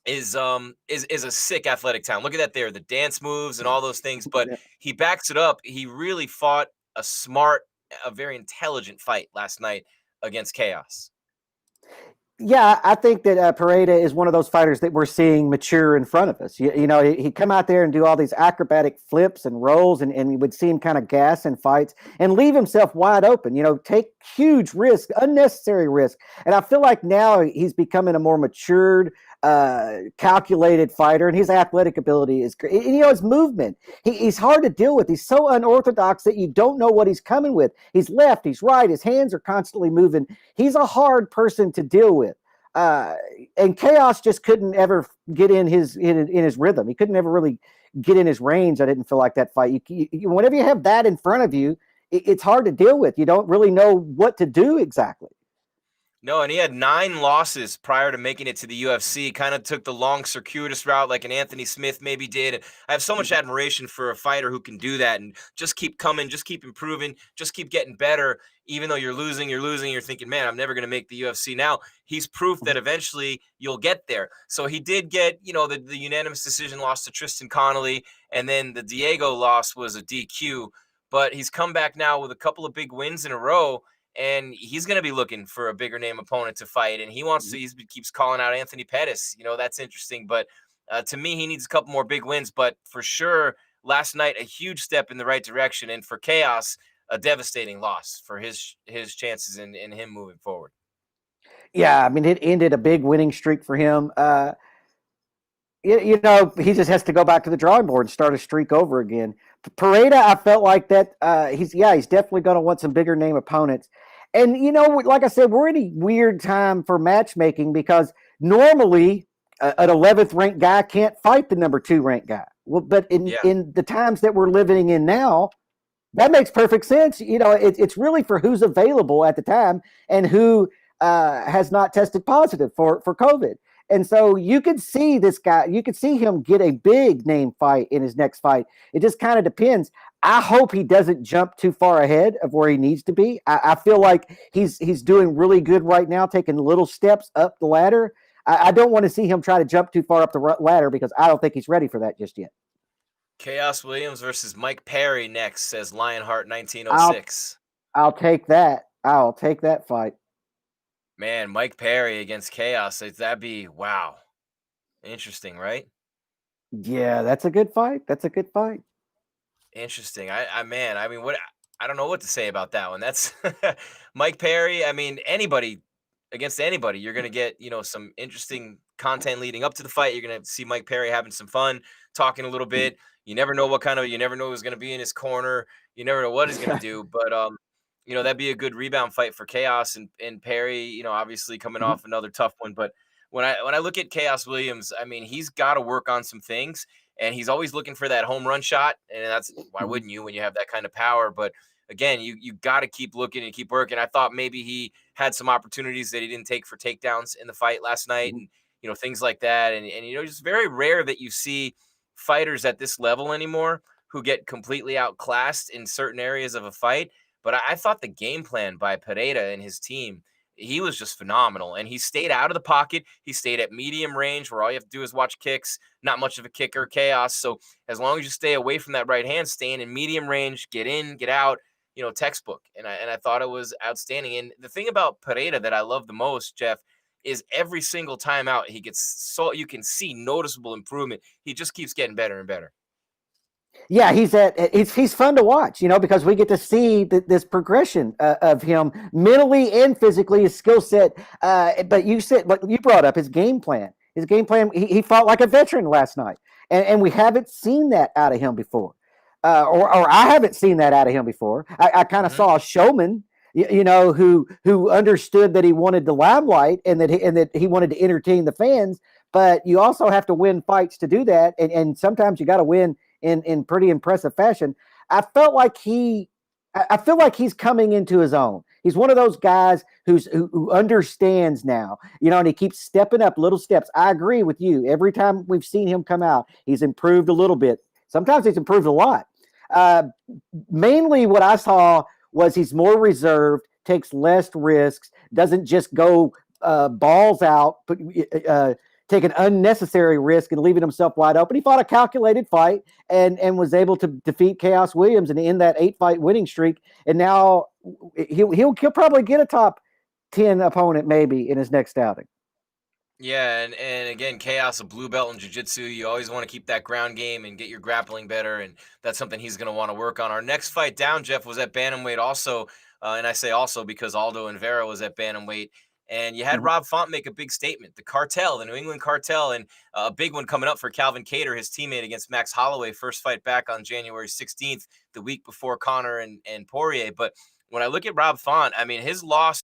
is a sick athletic talent. Look at that there, the dance moves and all those things, but Yeah. he backs it up. He really fought a smart, a very intelligent fight last night against Chaos. Yeah, I think that Pereira is one of those fighters that we're seeing mature in front of us. He'd come out there and do all these acrobatic flips and rolls, and we would see him kind of gas in fights and leave himself wide open, take huge risk, unnecessary risk. And I feel like now he's becoming a more matured, calculated fighter, and his athletic ability is great. And, his movement, he's hard to deal with. He's so unorthodox that you don't know what he's coming with. He's left, he's right, his hands are constantly moving. He's a hard person to deal with. And Chaos just couldn't ever get in his rhythm. He couldn't ever really get in his range. I didn't feel like that fight. Whenever you have that in front of you, it's hard to deal with. You don't really know what to do exactly. No, and he had 9 losses prior to making it to the UFC. Kind of took the long, circuitous route like an Anthony Smith maybe did. And I have so much admiration for a fighter who can do that and just keep coming, just keep improving, just keep getting better. Even though you're losing, you're thinking, man, I'm never going to make the UFC. Now, he's proof that eventually you'll get there. So he did get, the unanimous decision loss to Tristan Connolly, and then the Diego loss was a DQ. But he's come back now with a couple of big wins in a row, and he's going to be looking for a bigger name opponent to fight. And he wants to, he keeps calling out Anthony Pettis. That's interesting. But to me, he needs a couple more big wins. But for sure, last night, a huge step in the right direction. And for Chaos, a devastating loss for his chances in him moving forward. Yeah, I mean, it ended a big winning streak for him. He just has to go back to the drawing board and start a streak over again. Pereira, I felt like that. He's definitely going to want some bigger name opponents. And, like I said, we're in a weird time for matchmaking because normally an 11th ranked guy can't fight the number 2 ranked guy. Well, but in the times that we're living in now, that makes perfect sense. It's really for who's available at the time and who has not tested positive for COVID. And so you could see this guy, you could see him get a big name fight in his next fight. It just kind of depends. I hope he doesn't jump too far ahead of where he needs to be. I feel like he's doing really good right now, taking little steps up the ladder. I don't want to see him try to jump too far up the ladder because I don't think he's ready for that just yet. Chaos Williams versus Mike Perry next, says Lionheart 1906. I'll take that. I'll take that fight. Man, Mike Perry against Chaos. That'd be, wow. Interesting, right? Yeah, that's a good fight. That's a good fight. Interesting. I mean, I don't know what to say about that one. That's Mike Perry. I mean, anybody against anybody, you're going to get, some interesting content leading up to the fight. You're going to see Mike Perry having some fun, talking a little bit. You never know you never know who's going to be in his corner. You never know what he's going to do. But, that'd be a good rebound fight for Chaos and Perry, obviously coming off another tough one. But when I look at Chaos Williams, I mean, he's got to work on some things, and he's always looking for that home run shot. And that's why wouldn't you when you have that kind of power? But again, you got to keep looking and keep working. I thought maybe he had some opportunities that he didn't take for takedowns in the fight last night, and things like that. And it's very rare that you see fighters at this level anymore who get completely outclassed in certain areas of a fight. But I thought the game plan by Pereira and his team, he was just phenomenal. And he stayed out of the pocket. He stayed at medium range where all you have to do is watch kicks. Not much of a kicker, Chaos. So as long as you stay away from that right hand, staying in medium range, get in, get out, textbook. And I thought it was outstanding. And the thing about Pereira that I love the most, Jeff, is every single time out, he gets you can see noticeable improvement. He just keeps getting better and better. Yeah, he's fun to watch, because we get to see this progression of him mentally and physically, his skill set. But you brought up his game plan. His game plan, he fought like a veteran last night, and we haven't seen that out of him before, or I haven't seen that out of him before. I kind of saw a showman, who understood that he wanted the limelight and that he wanted to entertain the fans. But you also have to win fights to do that, and sometimes you got to win in pretty impressive fashion. I feel like he's coming into his own. He's one of those guys who understands now, and he keeps stepping up little steps. I agree with you. Every time we've seen him come out, he's improved a little bit. Sometimes he's improved a lot. Mainly what I saw was he's more reserved, takes less risks, doesn't just go balls out, take an unnecessary risk and leaving himself wide open. He fought a calculated fight and was able to defeat Chaos Williams and end that 8-fight winning streak. And now he'll probably get a top 10 opponent maybe in his next outing. Yeah, and again, Chaos, a blue belt in jiu-jitsu. You always want to keep that ground game and get your grappling better, and that's something he's going to want to work on. Our next fight down, Jeff, was at bantamweight also, and I say also because Aldo and Vera was at bantamweight. And you had Rob Font make a big statement. The cartel, the New England cartel, and a big one coming up for Calvin Kattar, his teammate, against Max Holloway. First fight back on January 16th, the week before Conor and Poirier. But when I look at Rob Font, I mean, his loss,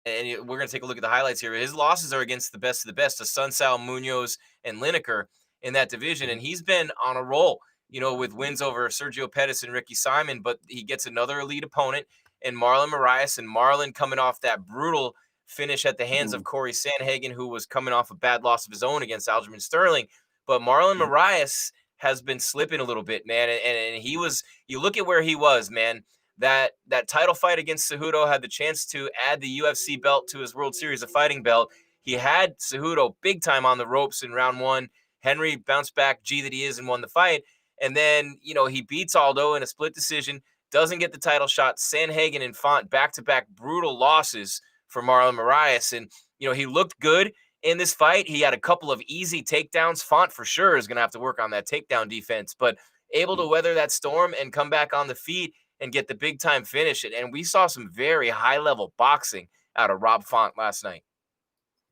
and we're going to take a look at the highlights here. His losses are against the best of the best, Sunsao, Munoz, and Lineker in that division. And he's been on a roll, with wins over Sergio Pettis and Ricky Simon. But he gets another elite opponent in Marlon Moraes, and Marlon coming off that brutal finish at the hands of Corey Sandhagen, who was coming off a bad loss of his own against Aljamain Sterling. But Marlon Moraes has been slipping a little bit, man. And you look at where he was, man. That title fight against Cejudo had the chance to add the UFC belt to his World Series of Fighting belt. He had Cejudo big time on the ropes in round one. Henry bounced back, G that he is, and won the fight. And then, he beats Aldo in a split decision, doesn't get the title shot. Sandhagen and Font back-to-back brutal losses for Marlon Moraes. And, he looked good in this fight. He had a couple of easy takedowns. Font for sure is going to have to work on that takedown defense, but able to weather that storm and come back on the feet and get the big time finish. And we saw some very high level boxing out of Rob Font last night.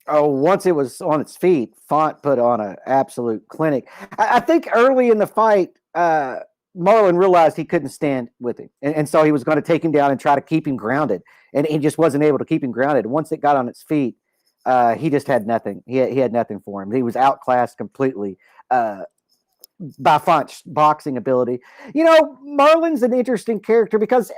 Oh, once it was on its feet, Font put on an absolute clinic. I think early in the fight, Marlon realized he couldn't stand with him. And so he was going to take him down and try to keep him grounded. And he just wasn't able to keep him grounded. Once it got on its feet, he just had nothing. He had nothing for him. He was outclassed completely by Font's boxing ability. Marlon's an interesting character because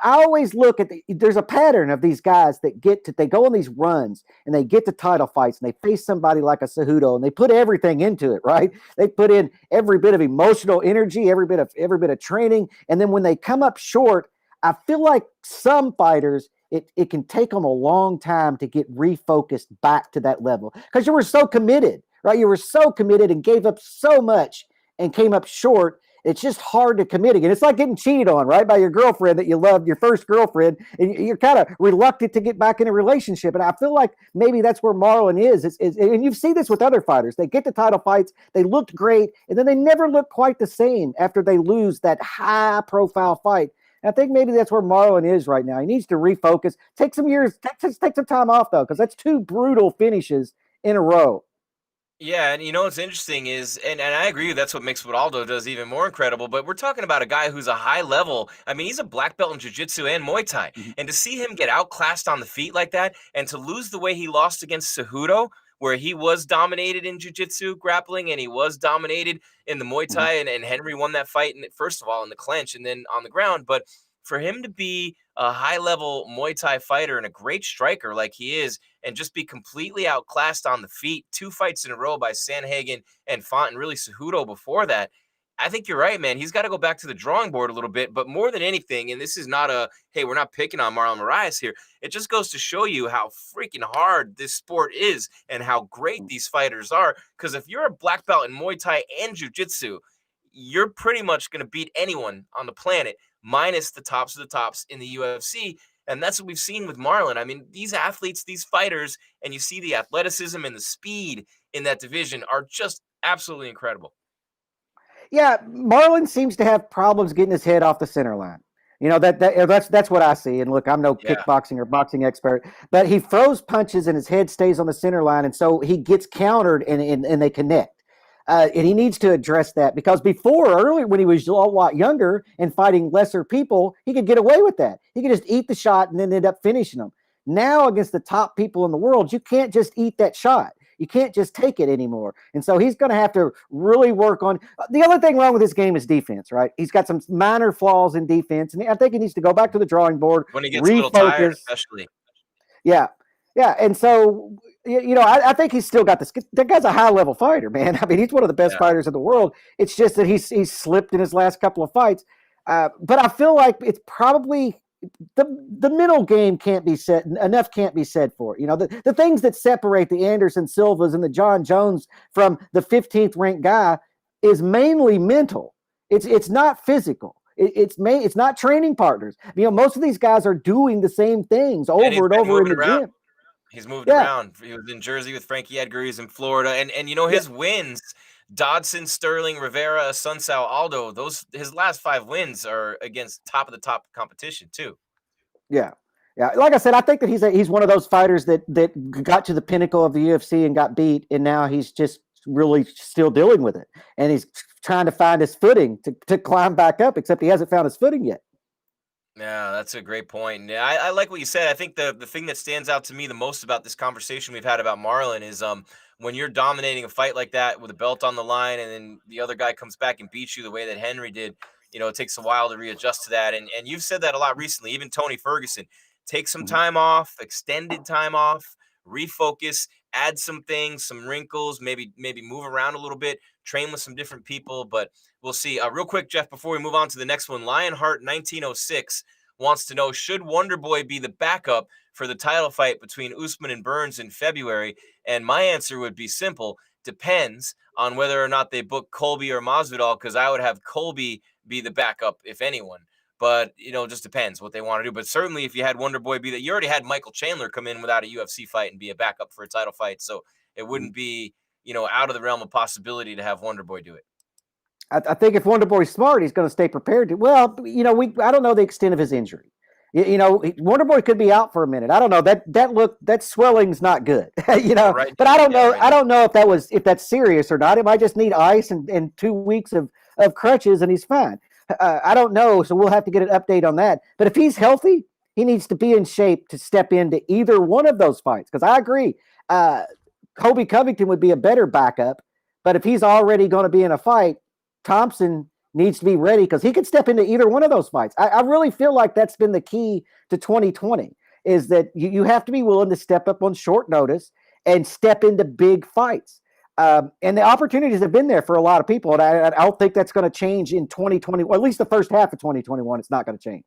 I always look at there's a pattern of these guys that they go on these runs and they get to title fights and they face somebody like a Cejudo and they put everything into it, right? They put in every bit of emotional energy, every bit of training. And then when they come up short, I feel like some fighters, it can take them a long time to get refocused back to that level because you were so committed, right? You were so committed and gave up so much and came up short. It's just hard to commit again. It's like getting cheated on, right, by your girlfriend that you loved, your first girlfriend, and you're kind of reluctant to get back in a relationship. And I feel like maybe that's where Marlon is. And you see this with other fighters. They get the title fights, they looked great, and then they never look quite the same after they lose that high-profile fight. And I think maybe that's where Marlon is right now. He needs to refocus. Take some years, take some time off, though, because that's two brutal finishes in a row. Yeah, and what's interesting is, and I agree, that's what makes what Aldo does even more incredible. But we're talking about a guy who's a high level. I mean, he's a black belt in jiu-jitsu and Muay Thai, Mhm. and to see him get outclassed on the feet like that, and to lose the way he lost against Cejudo, where he was dominated in jiu-jitsu grappling and he was dominated in the Muay Mhm. Thai, and Henry won that fight, and first of all in the clinch and then on the ground. But for him to be a high level Muay Thai fighter and a great striker like he is, and just be completely outclassed on the feet, 2 fights in a row by Sanhagen and Font, and really Cejudo before that. I think you're right, man. He's got to go back to the drawing board a little bit. But more than anything, and this is not a, hey, we're not picking on Marlon Moraes here. It just goes to show you how freaking hard this sport is and how great these fighters are. Because if you're a black belt in Muay Thai and Jiu Jitsu, you're pretty much going to beat anyone on the planet, minus the tops of the tops in the UFC. And that's what we've seen with Marlon. I mean, these athletes, these fighters, and you see the athleticism and the speed in that division are just absolutely incredible. Yeah, Marlon seems to have problems getting his head off the center line. That's what I see. And look, I'm no Yeah. kickboxing or boxing expert, but he throws punches and his head stays on the center line, and so he gets countered and they connect. And he needs to address that because earlier when he was a lot younger and fighting lesser people, he could get away with that. He could just eat the shot and then end up finishing them. Now against the top people in the world, you can't just eat that shot. You can't just take it anymore. And so he's going to have to really work on. The other thing wrong with this game is defense, right? He's got some minor flaws in defense, and I think he needs to go back to the drawing board, When he gets a little tired, refocus. especially. Yeah. Yeah. And so, I think he's still got this. That guy's a high level fighter, man. I mean, he's one of the best Yeah. fighters in the world. It's just that he's slipped in his last couple of fights. But I feel like it's probably the middle game can't be said enough can't be said for it. The things that separate the Anderson Silvas and the John Jones from the 15th ranked guy is mainly mental. It's not physical. It's not training partners. Most of these guys are doing the same things And he's over and been over in moving the around. gym. He's moved Yeah, around. He was in Jersey with Frankie Edgar. He's in Florida, and yeah, his wins: Dodson, Sterling, Rivera, Sunsao, Aldo. Those his last 5 wins are against top of the top competition too. yeah. Yeah, like I said, I think that he's one of those fighters that got to the pinnacle of the UFC and got beat, and now he's just really still dealing with it, and he's trying to find his footing to climb back up. Except he hasn't found his footing yet. Yeah, that's a great point. And yeah, I like what you said. I think the thing that stands out to me the most about this conversation we've had about Marlon is when you're dominating a fight like that with a belt on the line, and then the other guy comes back and beats you the way that Henry did. It takes a while to readjust to that. And you've said that a lot recently. Even Tony Ferguson, take some Mhm. time off, extended time off, refocus, add some things, some wrinkles, maybe move around a little bit, train with some different people. But we'll see. Real quick, Jeff, before we move on to the next one, Lionheart 1906 wants to know, should Wonder Boy be the backup for the title fight between Usman and Burns in February? And my answer would be simple: depends on whether or not they book Colby or Masvidal, because I would have Colby be the backup if anyone. But it just depends what they want to do. But certainly, if you had Wonder Boy be that, you already had Michael Chandler come in without a UFC fight and be a backup for a title fight, so it wouldn't be out of the realm of possibility to have Wonder Boy do it. I think if Wonder Boy's smart, he's going to stay prepared. Well, I don't know the extent of his injury. Wonder Boy could be out for a minute. I don't know that swelling's not good. The right But I knee, don't yeah, know. right I knee. don't know if that's serious or not. It might just need ice and 2 weeks of crutches and he's fine. I don't know. So we'll have to get an update on that. But if he's healthy, he needs to be in shape to step into either one of those fights. Because I agree, Kobe Covington would be a better backup. But if he's already going to be in a fight, Thompson needs to be ready because he could step into either one of those fights. I really feel like that's been the key to 2020 is that you have to be willing to step up on short notice and step into big fights. And the opportunities have been there for a lot of people. And I don't think that's going to change in 2020, or at least the first half of 2021. It's not going to change.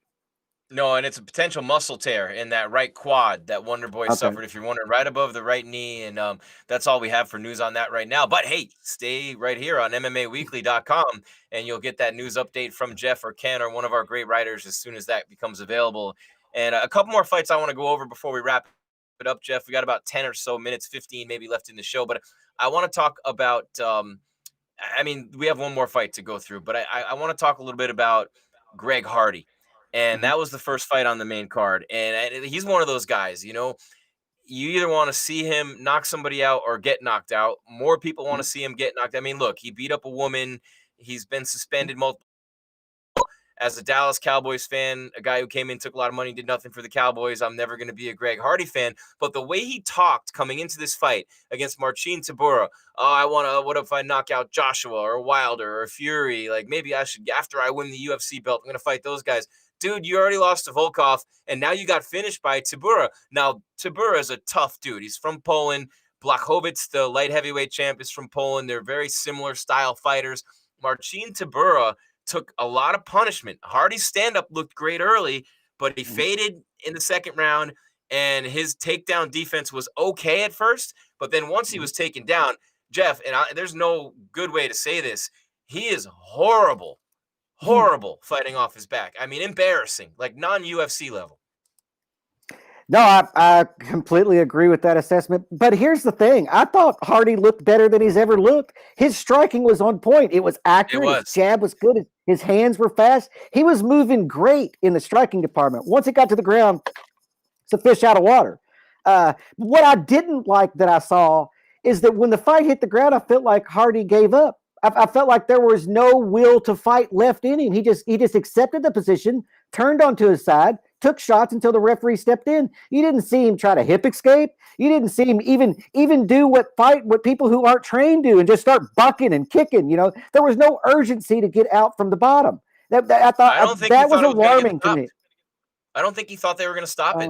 No, and it's a potential muscle tear in that right quad that Wonder Boy Okay. suffered, if you're wondering, right above the right knee. And that's all we have for news on that right now. But hey, stay right here on MMAWeekly.com and you'll get that news update from Jeff or Ken or one of our great writers as soon as that becomes available. And a couple more fights I want to go over before we wrap it up, Jeff. We got about 10 or so minutes, 15 maybe left in the show. But I want to talk about, I mean, we have one more fight to go through, but I want to talk a little bit about Greg Hardy. And Mhm. that was the first fight on the main card. And he's one of those guys, you either want to see him knock somebody out or get knocked out. More people want to see him get knocked out. I mean, look, he beat up a woman. He's been suspended multiple. As a Dallas Cowboys fan, a guy who came in, took a lot of money, did nothing for the Cowboys, I'm never going to be a Greg Hardy fan. But the way he talked coming into this fight against Marcin Tybura, what if I knock out Joshua or Wilder or Fury? Like, maybe I should, after I win the UFC belt, I'm going to fight those guys. Dude, you already lost to Volkov, and now you got finished by Tybura. Now, Tybura is a tough dude. He's from Poland. Blachowicz, the light heavyweight champ, is from Poland. They're very similar style fighters. Marcin Tybura took a lot of punishment. Hardy's stand-up looked great early, but he faded in the second round, and his takedown defense was okay at first. But then once he was taken down, Jeff, and there's no good way to say this, he is horrible fighting off his back. I mean, embarrassing, like non-UFC level. No, I completely agree with that assessment. But here's the thing. I thought Hardy looked better than he's ever looked. His striking was on point. It was accurate. His jab was good. His hands were fast. He was moving great in the striking department. Once it got to the ground, it's a fish out of water. What I didn't like that I saw is that when the fight hit the ground, I felt like Hardy gave up. I felt like there was no will to fight left in him. He just accepted the position, turned onto his side, took shots until the referee stepped in. You didn't see him try to hip escape. You didn't see him even do what people who aren't trained do and just start bucking and kicking. You know, there was no urgency to get out from the bottom. I thought that was alarming to me. I don't think he thought they were going to stop it.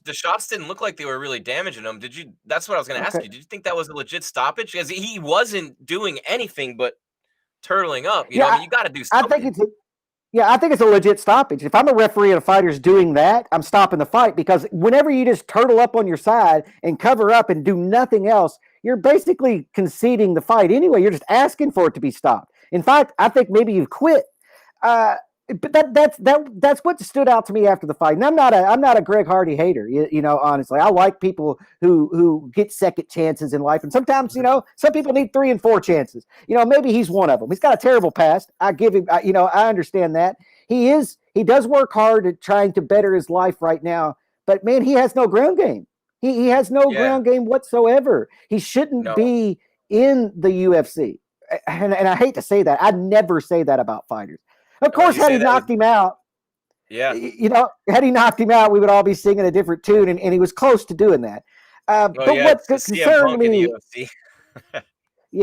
The shots didn't look like they were really damaging him. That's what I was going to ask you. Did you think that was a legit stoppage? Because he wasn't doing anything but turtling up. You know, you got to do something. I think it's a legit stoppage. If I'm a referee and a fighter's doing that, I'm stopping the fight, because whenever you just turtle up on your side and cover up and do nothing else, you're basically conceding the fight anyway. You're just asking for it to be stopped. In fact, I think maybe you've quit. But that's what stood out to me after the fight. And I'm not a Greg Hardy hater. You know, honestly, I like people who get second chances in life, and sometimes, you know, some people need 3 and 4 chances. You know, maybe he's one of them. He's got a terrible past. I give him. I understand that he does work hard at trying to better his life right now. But man, he has no ground game. He has no ground game whatsoever. He shouldn't be in the UFC. And I hate to say that. I never say that about fighters. Of course, had he knocked him out, had he knocked him out, we would all be singing a different tune, and he was close to doing that. But what concerned me, he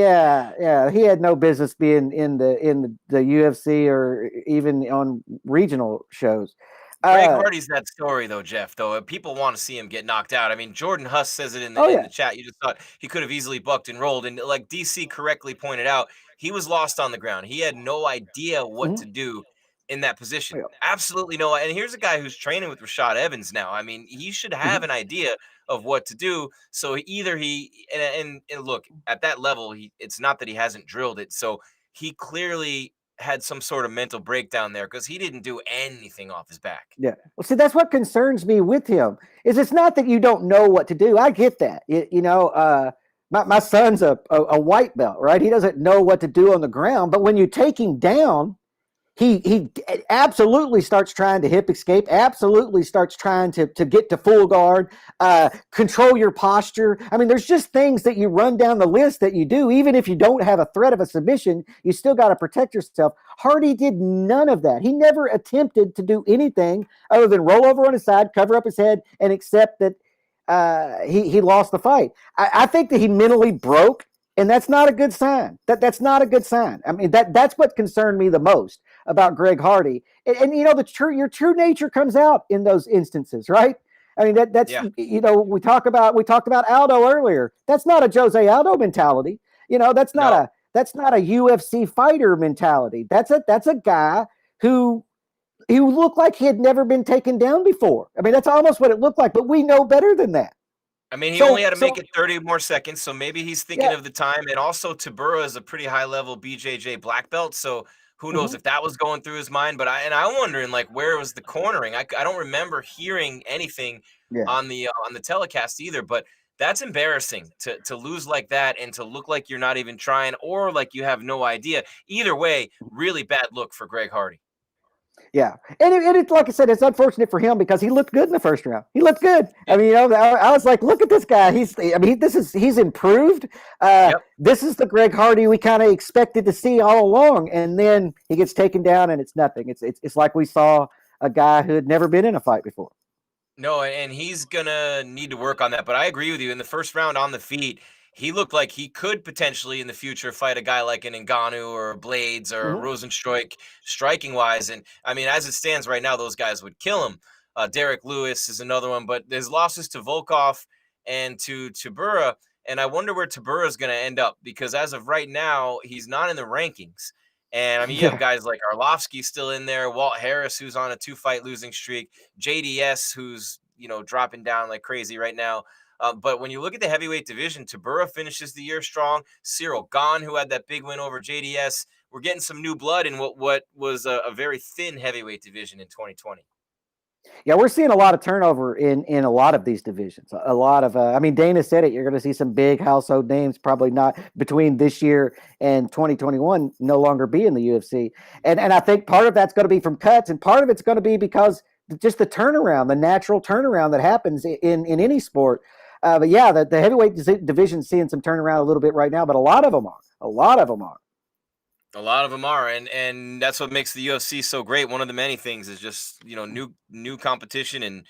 had no business being in the UFC or even on regional shows. Greg Hardy's that story, though, Jeff. Though people want to see him get knocked out. I mean, Jordan Huss says it in the chat. You just thought he could have easily bucked and rolled, and like DC correctly pointed out, he was lost on the ground. He had no idea what to do in that position. Absolutely no. And here's a guy who's training with Rashad Evans now. I mean, he should have an idea of what to do. So either and look, at that level, it's not that he hasn't drilled it. So he clearly had some sort of mental breakdown there, because he didn't do anything off his back. Yeah. Well, see, that's what concerns me with him, is it's not that you don't know what to do. I get that. My son's a white belt, right? He doesn't know what to do on the ground, but when you take him down, he absolutely starts trying to hip escape, absolutely starts trying to get to full guard, control your posture. I mean, there's just things that you run down the list that you do. Even if you don't have a threat of a submission, you still got to protect yourself. Hardy did none of that. He never attempted to do anything other than roll over on his side, cover up his head, and accept that he lost the fight. I think that he mentally broke, and that's not a good sign. That's not a good sign. I mean, that's what concerned me the most about Greg Hardy. And you know, your true nature comes out in those instances, right? I mean, you know, we talked about Aldo earlier. That's not a Jose Aldo mentality. You know, that's not a UFC fighter mentality. That's a guy who looked like he had never been taken down before. I mean, that's almost what it looked like, but we know better than that. I mean, he only had to make it 30 more seconds, so maybe he's thinking of the time. And also, Tybura is a pretty high-level BJJ black belt, so who knows if that was going through his mind. But I'm wondering, like, where was the cornering? I don't remember hearing anything on the telecast either. But that's embarrassing to lose like that and to look like you're not even trying, or like you have no idea. Either way, really bad look for Greg Hardy. Yeah, and it's like I said, it's unfortunate for him because he looked good in the first round. He looked good. Yeah. I mean, I was like, look at this guy. He's improved. Yep. This is the Greg Hardy we kind of expected to see all along, and then he gets taken down, and it's nothing. It's like we saw a guy who had never been in a fight before. No, and he's gonna need to work on that. But I agree with you. In the first round on the feet, he looked like he could potentially in the future fight a guy like an Ngannou or a Blades or a Mm-hmm. Rosenstruik striking wise. And I mean, as it stands right now, those guys would kill him. Derek Lewis is another one, but there's losses to Volkov and to Tybura. And I wonder where Tybura is going to end up because as of right now, he's not in the rankings. And I mean, you have Yeah. guys like Arlovsky still in there, Walt Harris, who's on a 2-fight losing streak, JDS, who's dropping down like crazy right now. But when you look at the heavyweight division, Tybura finishes the year strong. Cyril Gahn, who had that big win over JDS, we're getting some new blood in what was a very thin heavyweight division in 2020. Yeah, we're seeing a lot of turnover in a lot of these divisions. A lot of, I mean, Dana said it. You're going to see some big household names, probably not between this year and 2021, no longer be in the UFC. And I think part of that's going to be from cuts, and part of it's going to be because just the turnaround, the natural turnaround that happens in any sport. But yeah, the heavyweight division's seeing some turnaround a little bit right now, but a lot of them are. A lot of them are. A lot of them are, and that's what makes the UFC so great. One of the many things is just new competition and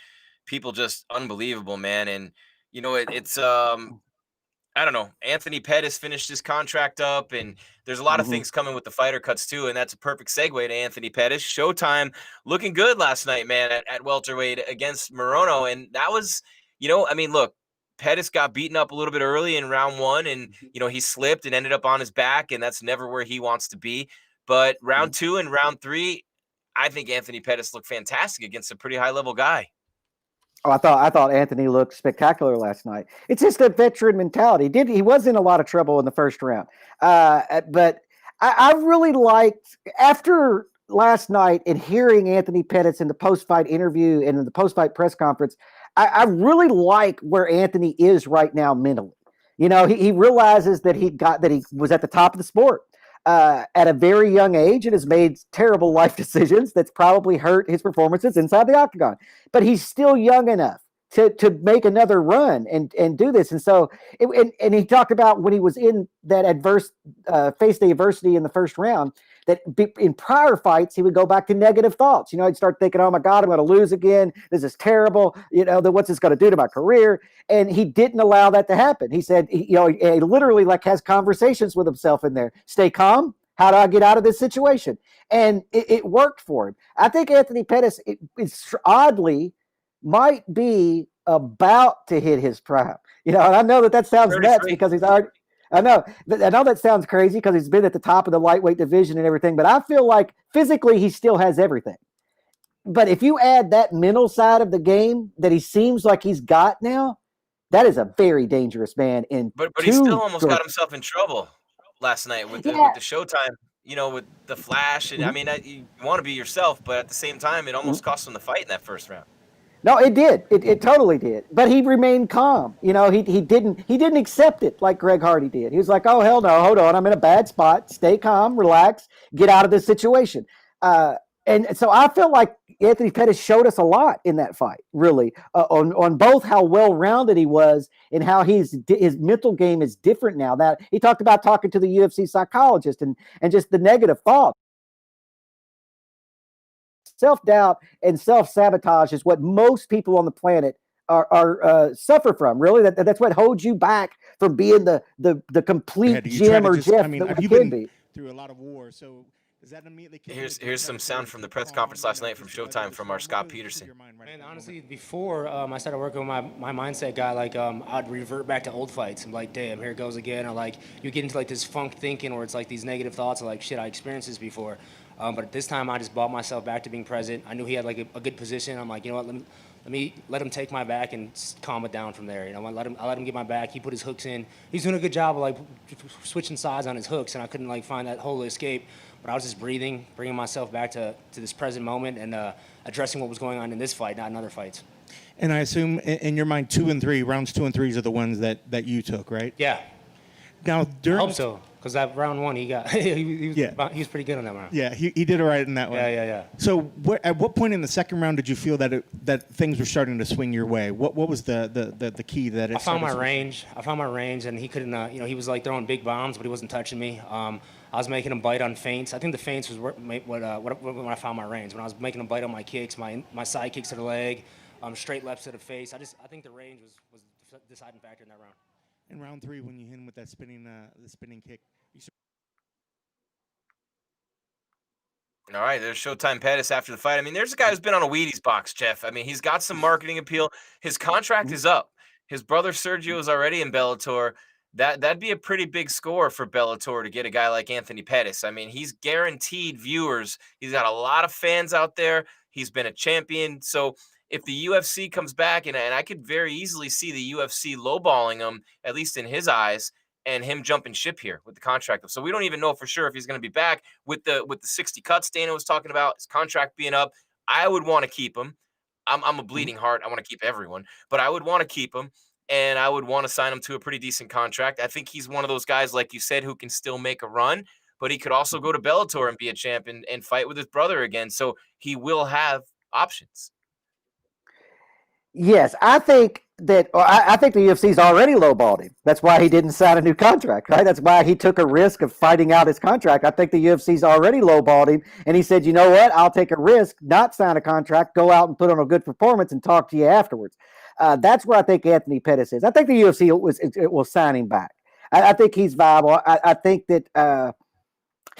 people just unbelievable, man. And it's I don't know. Anthony Pettis finished his contract up, and there's a lot of Mm-hmm. things coming with the fighter cuts too, and that's a perfect segue to Anthony Pettis. Showtime looking good last night, man, at welterweight against Morono, and that was, I mean, look, Pettis got beaten up a little bit early in round one, and he slipped and ended up on his back, and that's never where he wants to be. But round two and round three, I think Anthony Pettis looked fantastic against a pretty high level guy. Oh, I thought Anthony looked spectacular last night. It's just a veteran mentality. He was in a lot of trouble in the first round, but I really liked after last night and hearing Anthony Pettis in the post-fight interview and in the post-fight press conference. I really like where Anthony is right now mentally. He realizes that he was at the top of the sport. At a very young age and has made terrible life decisions that's probably hurt his performances inside the octagon. But he's still young enough to make another run and do this. And so, and he talked about when he was in that faced the adversity in the first round, that in prior fights, he would go back to negative thoughts. He'd start thinking, oh my God, I'm going to lose again. This is terrible. What's this going to do to my career? And he didn't allow that to happen. He said, he literally like has conversations with himself in there. Stay calm. How do I get out of this situation? And it worked for him. I think Anthony Pettis, it's oddly, might be about to hit his prime. And I know that sounds nuts because he's already. I know that sounds crazy because he's been at the top of the lightweight division and everything, but I feel like physically he still has everything. But if you add that mental side of the game that he seems like he's got now, that is a very dangerous man. But he still almost got himself in trouble last night with the Showtime, with the flash. And I mean, you want to be yourself, but at the same time, it almost cost him the fight in that first round. No, it did. It totally did. But he remained calm. He didn't accept it like Greg Hardy did. He was like, oh, hell no, hold on. I'm in a bad spot. Stay calm, relax, get out of this situation. And so I feel like Anthony Pettis showed us a lot in that fight, really, on both how well-rounded he was and how his mental game is different now. That he talked about talking to the UFC psychologist and just the negative thoughts. Self-doubt and self-sabotage is what most people on the planet are suffer from. Really, that's what holds you back from being the complete Jim or Jeff that you can be. Through a lot of war, so does that immediately? Here's some sound from the press conference last night from Showtime from our Scott Peterson. And honestly, before I started working with my mindset guy, like I'd revert back to old fights. I'm like, damn, here it goes again. Or like you get into like this funk thinking, or it's like these negative thoughts of like, shit, I experienced this before. But this time I just brought myself back to being present. I knew he had like a good position. I'm like, you know what, let me let him take my back and calm it down from there. I let him get my back. He put his hooks in. He's doing a good job of like switching sides on his hooks, and I couldn't like find that hole to escape. But I was just breathing, bringing myself back to this present moment and addressing what was going on in this fight, not in other fights. And I assume in your mind, rounds 2 and 3 are the ones that you took, right? Yeah. Now, I hope so. Because that round one, he got he was pretty good on that round. Yeah, he did all right in that one. Yeah. So at what point in the second round did you feel that things were starting to swing your way? What was the key that it I found my started to- range. I found my range, and he couldn't. He was like throwing big bombs, but he wasn't touching me. I was making him bite on feints. I think the feints was when I found my range. When I was making him bite on my kicks, my side kicks to the leg, straight lefts to the face. I think the range was the deciding factor in that round. In round 3, when you hit him with that spinning kick. All right, there's Showtime Pettis after the fight. I mean, there's a guy who's been on a Wheaties box, Jeff. I mean, he's got some marketing appeal. His contract is up. His brother Sergio is already in Bellator. That'd be a pretty big score for Bellator to get a guy like Anthony Pettis. I mean, he's guaranteed viewers. He's got a lot of fans out there. He's been a champion. So if the UFC comes back, and I could very easily see the UFC lowballing him, at least in his eyes, and him jumping ship here with the contract. So we don't even know for sure if he's going to be back with the 60 cuts Dana was talking about, his contract being up. I would want to keep him. I'm a bleeding heart. I want to keep everyone, but I would want to keep him, and I would want to sign him to a pretty decent contract. I think he's one of those guys, like you said, who can still make a run, but he could also go to Bellator and be a champ and fight with his brother again. So he will have options. Yes, I think the UFC's already lowballed him. That's why he didn't sign a new contract, right? That's why he took a risk of fighting out his contract. I think the UFC's already lowballed him, and he said, you know what? I'll take a risk, not sign a contract, go out and put on a good performance and talk to you afterwards. That's where I think Anthony Pettis is. I think the UFC will sign him back. I think he's viable. I think that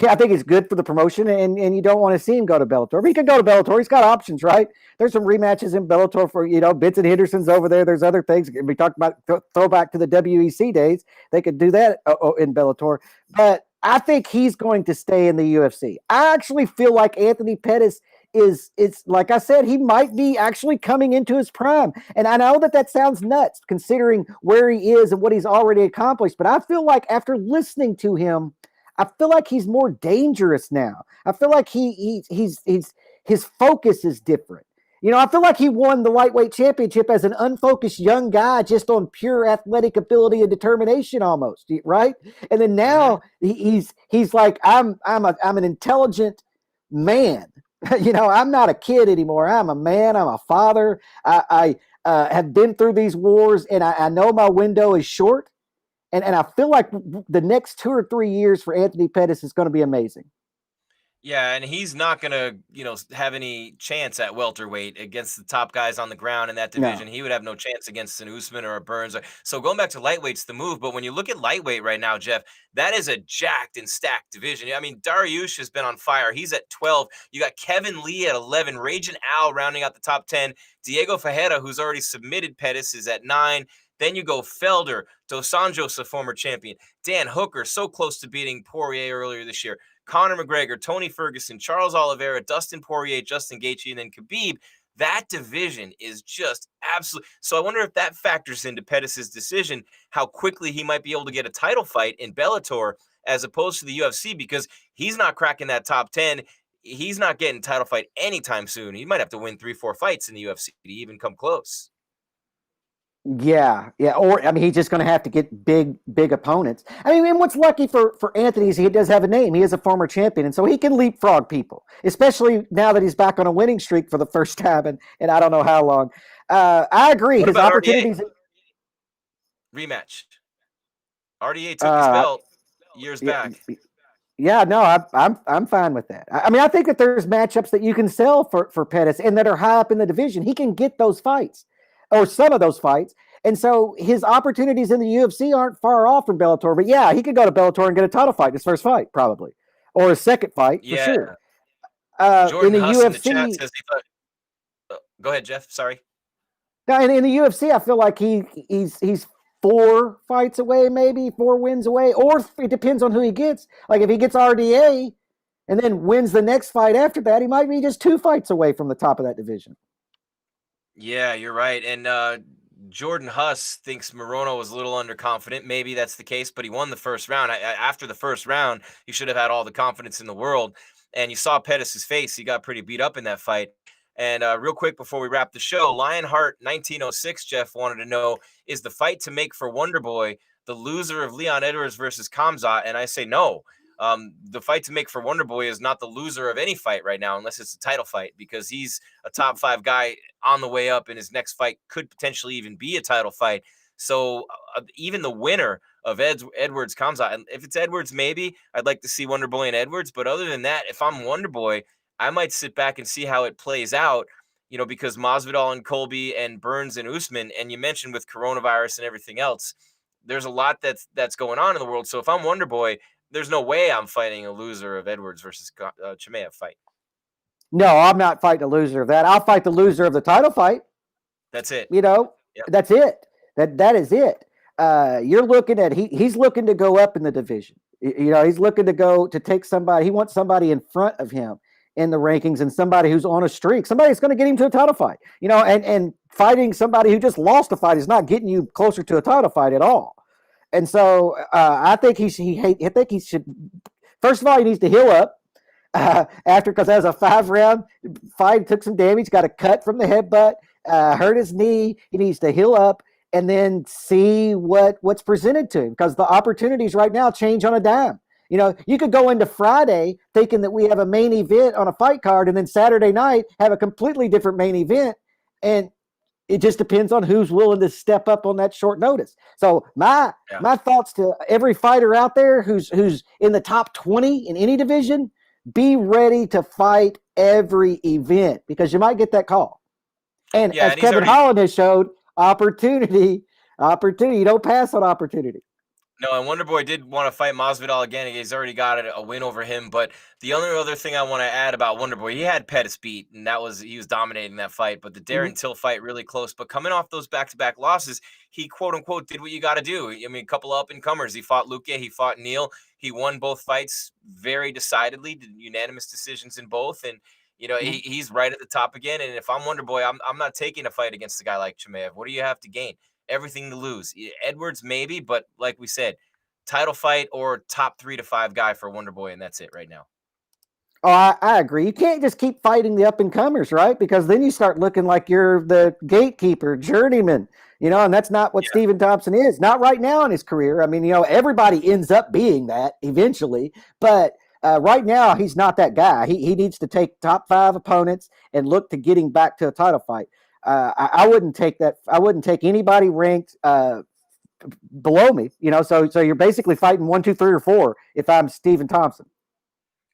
I think it's good for the promotion, and you don't want to see him go to Bellator. But he can go to Bellator. He's got options, right? There's some rematches in Bellator for, Vincent Henderson's over there. There's other things. We talked about throwback to the WEC days. They could do that in Bellator. But I think he's going to stay in the UFC. I actually feel like Anthony Pettis is like I said, he might be actually coming into his prime. And I know that sounds nuts considering where he is and what he's already accomplished. But I feel like after listening to him, I feel like he's more dangerous now. I feel like his focus is different. I feel like he won the lightweight championship as an unfocused young guy, just on pure athletic ability and determination, almost, right? And then now he's like, I'm an intelligent man. I'm not a kid anymore. I'm a man. I'm a father. I have been through these wars, and I know my window is short. And I feel like the next 2 or 3 years for Anthony Pettis is going to be amazing. Yeah, and he's not going to, have any chance at welterweight against the top guys on the ground in that division. No. He would have no chance against an Usman or a Burns. So going back to lightweight's the move. But when you look at lightweight right now, Jeff, that is a jacked and stacked division. I mean, Dariush has been on fire. He's at 12. You got Kevin Lee at 11. Raging Al rounding out the top 10. Diego Ferreira, who's already submitted Pettis, is at 9. Then you go Felder, Dos Anjos, a former champion. Dan Hooker, so close to beating Poirier earlier this year. Conor McGregor, Tony Ferguson, Charles Oliveira, Dustin Poirier, Justin Gaethje, and then Khabib. That division is just absolute. So I wonder if that factors into Pettis' decision, how quickly he might be able to get a title fight in Bellator as opposed to the UFC, because he's not cracking that top 10. He's not getting a title fight anytime soon. He might have to win 3-4 fights in the UFC to even come close. Yeah. Or, he's just going to have to get big opponents. And what's lucky for Anthony is he does have a name. He is a former champion, and so he can leapfrog people, especially now that he's back on a winning streak for the first time, and I don't know how long. I agree. What his about opportunities. Rematch. RDA took his belt years back. Yeah, no, I'm fine with that. I think that there's matchups that you can sell for Pettis and that are high up in the division. He can get those fights, or some of those fights. And so his opportunities in the UFC aren't far off from Bellator. But yeah, he could go to Bellator and get a title fight, his first fight, probably. Or his second fight, for sure. Jordan in the Huss UFC, in the chat says he thought, go ahead, Jeff. Sorry. Now, in the UFC, I feel like he's 4 fights away, maybe 4 wins away. Or it depends on who he gets. Like if he gets RDA and then wins the next fight after that, he might be just 2 fights away from the top of that division. Yeah, you're right. And Jordan Huss thinks Morono was a little underconfident. Maybe that's the case, but he won the first round. After the first round, he should have had all the confidence in the world. And you saw Pettis' face. He got pretty beat up in that fight. And real quick before we wrap the show, Lionheart 1906, Jeff wanted to know, is the fight to make for Wonderboy the loser of Leon Edwards versus Khamzat? And I say no. The fight to make for Wonderboy is not the loser of any fight right now, unless it's a title fight, because he's a top 5 guy on the way up, and his next fight could potentially even be a title fight. So even the winner of Edwards Khamzat, and if it's Edwards, maybe I'd like to see Wonderboy and Edwards. But other than that, if I'm Wonderboy, I might sit back and see how it plays out, because Masvidal and Colby and Burns and Usman, and you mentioned with coronavirus and everything else, there's a lot that's going on in the world. So if I'm Wonderboy, there's no way I'm fighting a loser of Edwards versus Chimaev fight. No, I'm not fighting a loser of that. I'll fight the loser of the title fight. That's it. Yep. That's it. That is it. You're looking at he's looking to go up in the division. He's looking to take somebody. He wants somebody in front of him in the rankings, and somebody who's on a streak, somebody that's going to get him to a title fight. And fighting somebody who just lost a fight is not getting you closer to a title fight at all. And so I think he should. First of all, he needs to heal up because that was a 5-round fight. Took some damage, got a cut from the headbutt, hurt his knee. He needs to heal up and then see what's presented to him, because the opportunities right now change on a dime. You could go into Friday thinking that we have a main event on a fight card, and then Saturday night have a completely different main event, and it just depends on who's willing to step up on that short notice. So my thoughts to every fighter out there who's in the top 20 in any division: be ready to fight every event, because you might get that call. And as Kevin Holland has showed, opportunity. You don't pass on opportunity. No, and Wonderboy did want to fight Masvidal again. He's already got a win over him. But the only other thing I want to add about Wonderboy, he had Pettis beat, and he was dominating that fight. But the Darren Till fight really close. But coming off those back-to-back losses, he quote unquote did what you got to do. I mean, a couple of up-and-comers. He fought Luque, he fought Neal. He won both fights very decidedly, did unanimous decisions in both, and he's right at the top again. And if I'm Wonderboy, I'm not taking a fight against a guy like Chimaev. What do you have to gain? Everything to lose. Edwards maybe, but like we said, title fight or top 3 to 5 guy for Wonderboy, and that's it right now. Oh, I agree. You can't just keep fighting the up-and-comers, right? Because then you start looking like you're the gatekeeper, journeyman, and that's not what Stephen Thompson is. Not right now in his career. I mean, everybody ends up being that eventually, but right now he's not that guy. He needs to take top 5 opponents and look to getting back to a title fight. I wouldn't take that. I wouldn't take anybody ranked below me, so you're basically fighting 1, 2, 3, or 4 if I'm Stephen Thompson.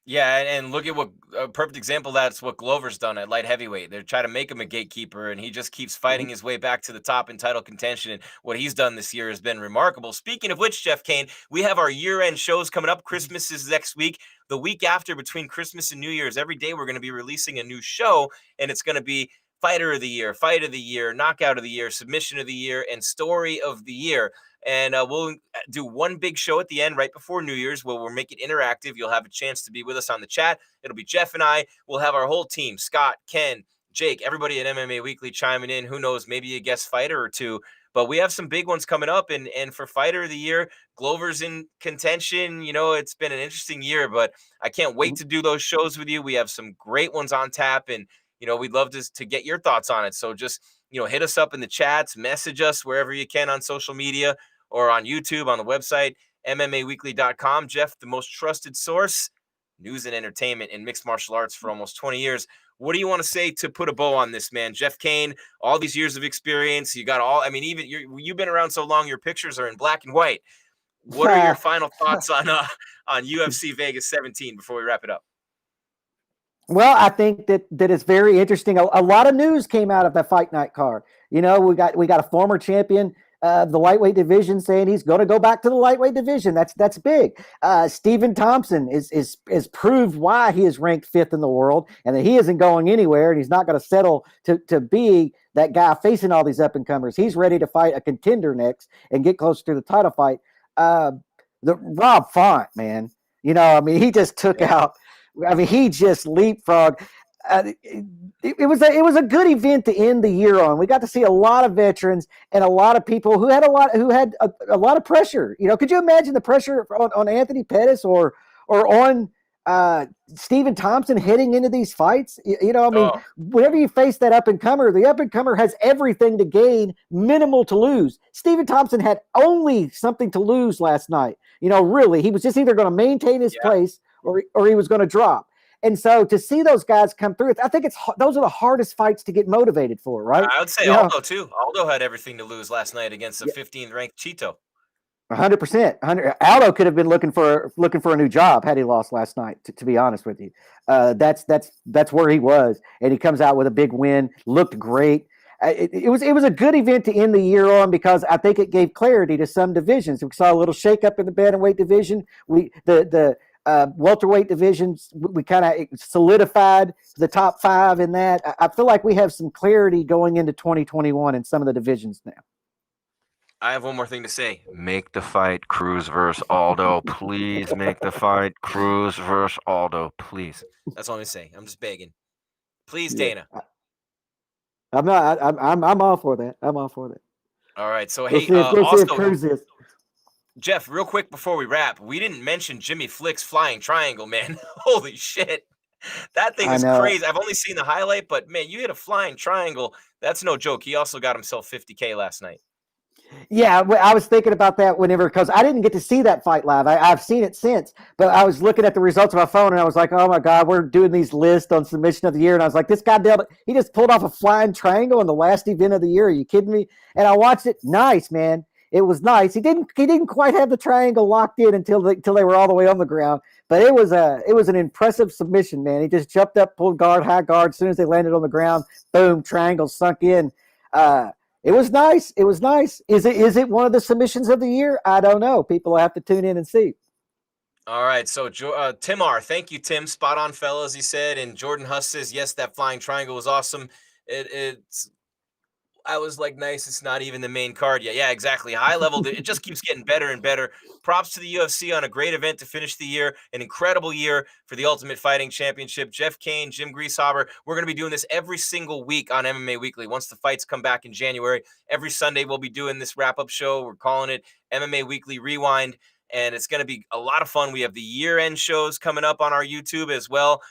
Yeah, and look at what a perfect example. That's what Glover's done at light heavyweight. They're trying to make him a gatekeeper, and he just keeps fighting his way back to the top in title contention. And what he's done this year has been remarkable. Speaking of which, Jeff Cain, we have our year-end shows coming up. Christmas is next week. The week after, between Christmas and New Year's, every day we're going to be releasing a new show, and it's going to be Fighter of the Year, Fight of the Year, Knockout of the Year, Submission of the Year, and Story of the Year. And we'll do one big show at the end right before New Year's where we'll make it interactive. You'll have a chance to be with us on the chat. It'll be Jeff and I. We'll have our whole team, Scott, Ken, Jake, everybody at MMA Weekly chiming in. Who knows, maybe a guest fighter or two. But we have some big ones coming up. And for Fighter of the Year, Glover's in contention. It's been an interesting year, but I can't wait to do those shows with you. We have some great ones on tap, and we'd love to get your thoughts on it. So just, hit us up in the chats, message us wherever you can on social media or on YouTube, on the website, MMAWeekly.com. Jeff, the most trusted source, news and entertainment in mixed martial arts for almost 20 years. What do you want to say to put a bow on this, man? Jeff Cain, all these years of experience, you got even you've been around so long, your pictures are in black and white. What are your final thoughts on UFC Vegas 17 before we wrap it up? Well, I think that it's very interesting. A lot of news came out of that fight night card. We got a former champion of the lightweight division saying he's going to go back to the lightweight division. That's big. Stephen Thompson is proved why he is ranked 5th in the world, and that he isn't going anywhere, and he's not going to settle to be that guy facing all these up-and-comers. He's ready to fight a contender next and get closer to the title fight. The Rob Font, man, he just took out. He just leapfrogged. It was a good event to end the year on. We got to see a lot of veterans and a lot of people who had a lot of pressure. Could you imagine the pressure on Anthony Pettis or on Stephen Thompson heading into these fights. I mean, Oh. whenever you face that up-and-comer, the up-and-comer has everything to gain, minimal to lose. Stephen Thompson had only something to lose last night. Really, he was just either going to maintain his place or he was going to drop. And so to see those guys come through, I think those are the hardest fights to get motivated for, right? I would say Aldo too. Aldo had everything to lose last night against the 15th ranked Chito. 100%. Aldo could have been looking for a new job had he lost last night. To be honest with you, that's where he was, and he comes out with a big win. Looked great. It was a good event to end the year on because I think it gave clarity to some divisions. We saw a little shakeup in the bantamweight division. The welterweight divisions, we kind of solidified the top 5 in that. I feel like we have some clarity going into 2021 in some of the divisions now. I have one more thing to say. Make the fight Cruz versus Aldo. Please make the fight Cruz versus Aldo. Please. That's all I'm saying. I'm just begging. Please, Dana. I'm all for that. I'm all for that. All right. So, We'll hey, see if Cruz is. Jeff, real quick before we wrap, we didn't mention Jimmy Flick's flying triangle, man. Holy shit. That thing is crazy. I've only seen the highlight, but, man, you hit a flying triangle. That's no joke. He also got himself $50K last night. Yeah, I was thinking about that because I didn't get to see that fight live. I've seen it since, but I was looking at the results of my phone and I was like, oh my God, we're doing these lists on submission of the year. And I was like, this guy he just pulled off a flying triangle in the last event of the year. Are you kidding me? And I watched it. Nice, man. It was nice. He didn't quite have the triangle locked in until they were all the way on the ground. But it was an impressive submission, man. He just jumped up, pulled guard, high guard. As soon as they landed on the ground, boom, triangle sunk in. It was nice. It was nice. Is it one of the submissions of the year? I don't know. People will have to tune in and see. All right. So, Tim R., thank you, Tim. Spot on, fellas, he said. And Jordan Huss says, yes, that flying triangle was awesome. I was like, nice. It's not even the main card yet. Yeah, exactly. High level. It just keeps getting better and better. Props to the UFC on a great event to finish the year. An incredible year for the Ultimate Fighting Championship. Jeff Cain, Jim Greishaber. We're going to be doing this every single week on MMA Weekly. Once the fights come back in January, every Sunday we'll be doing this wrap-up show. We're calling it MMA Weekly Rewind, and it's going to be a lot of fun. We have the year-end shows coming up on our YouTube as well.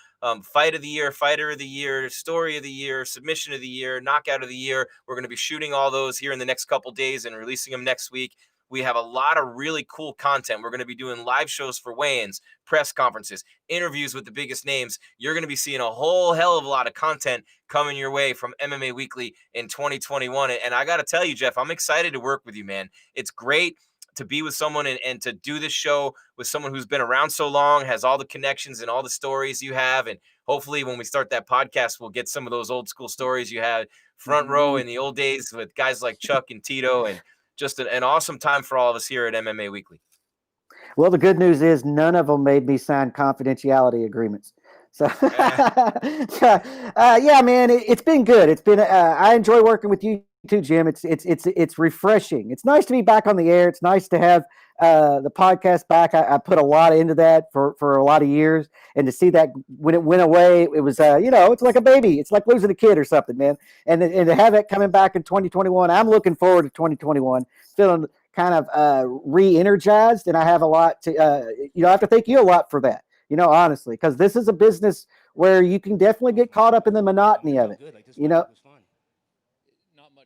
Fight of the year, fighter of the year, story of the year, submission of the year, knockout of the year. We're going to be shooting all those here in the next couple days and releasing them next week. We have a lot of really cool content. We're going to be doing live shows for weigh-ins, press conferences, interviews with the biggest names. You're going to be seeing a whole hell of a lot of content coming your way from MMA Weekly in 2021. And I got to tell you, Jeff, I'm excited to work with you, man. It's great to be with someone and to do this show with someone who's been around so long, has all the connections and all the stories you have. And hopefully when we start that podcast, we'll get some of those old school stories you had front row in the old days with guys like Chuck and Tito, and just an awesome time for all of us here at MMA Weekly. Well, the good news is none of them made me sign confidentiality agreements. So, yeah, man, it's been good. It's been, I enjoy working with you too, Jim. It's refreshing. It's nice to be back on the air. It's nice to have the podcast back. I put a lot into that for a lot of years, and to see that when it went away, it was, it's like a baby. It's like losing a kid or something, man. And to have it coming back in 2021, I'm looking forward to 2021, feeling kind of re-energized, and I have a lot to, I have to thank you a lot for that. Honestly, because this is a business where you can definitely get caught up in the monotony of it.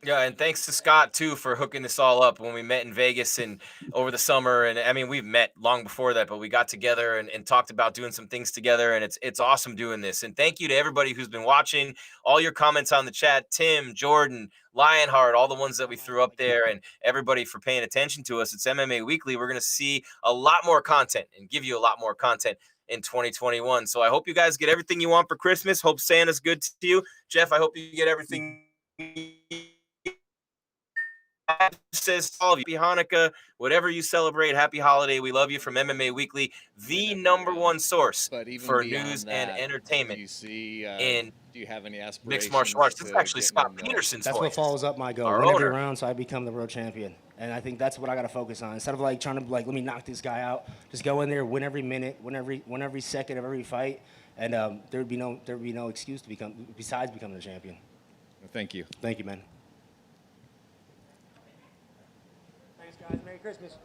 Yeah, and thanks to Scott too for hooking this all up when we met in Vegas and over the summer. And I mean, we've met long before that, but we got together and talked about doing some things together, and it's awesome doing this. And thank you to everybody who's been watching, all your comments on the chat, Tim, Jordan, Lionheart, all the ones that we threw up there, and everybody for paying attention to us. It's MMA Weekly. We're going to see a lot more content and give you a lot more content in 2021. So I hope you guys get everything you want for Christmas. Hope Santa's good to you. Jeff, I hope you get everything says all of you. Happy Hanukkah, whatever you celebrate, happy holiday. We love you from MMA Weekly, the number one source for news and entertainment in do you have any aspirations? Mixed martial arts. This is actually Scott Peterson's That's voice. what follows up my goal. Our Win every owner. round so I become the world champion. And I think that's what I got to focus on. Instead of like trying to let me knock this guy out, just go in there, win every minute, win every second of every fight, and there would be no excuse to besides becoming a champion. Thank you. Thank you, man. Thanks, guys. Merry Christmas.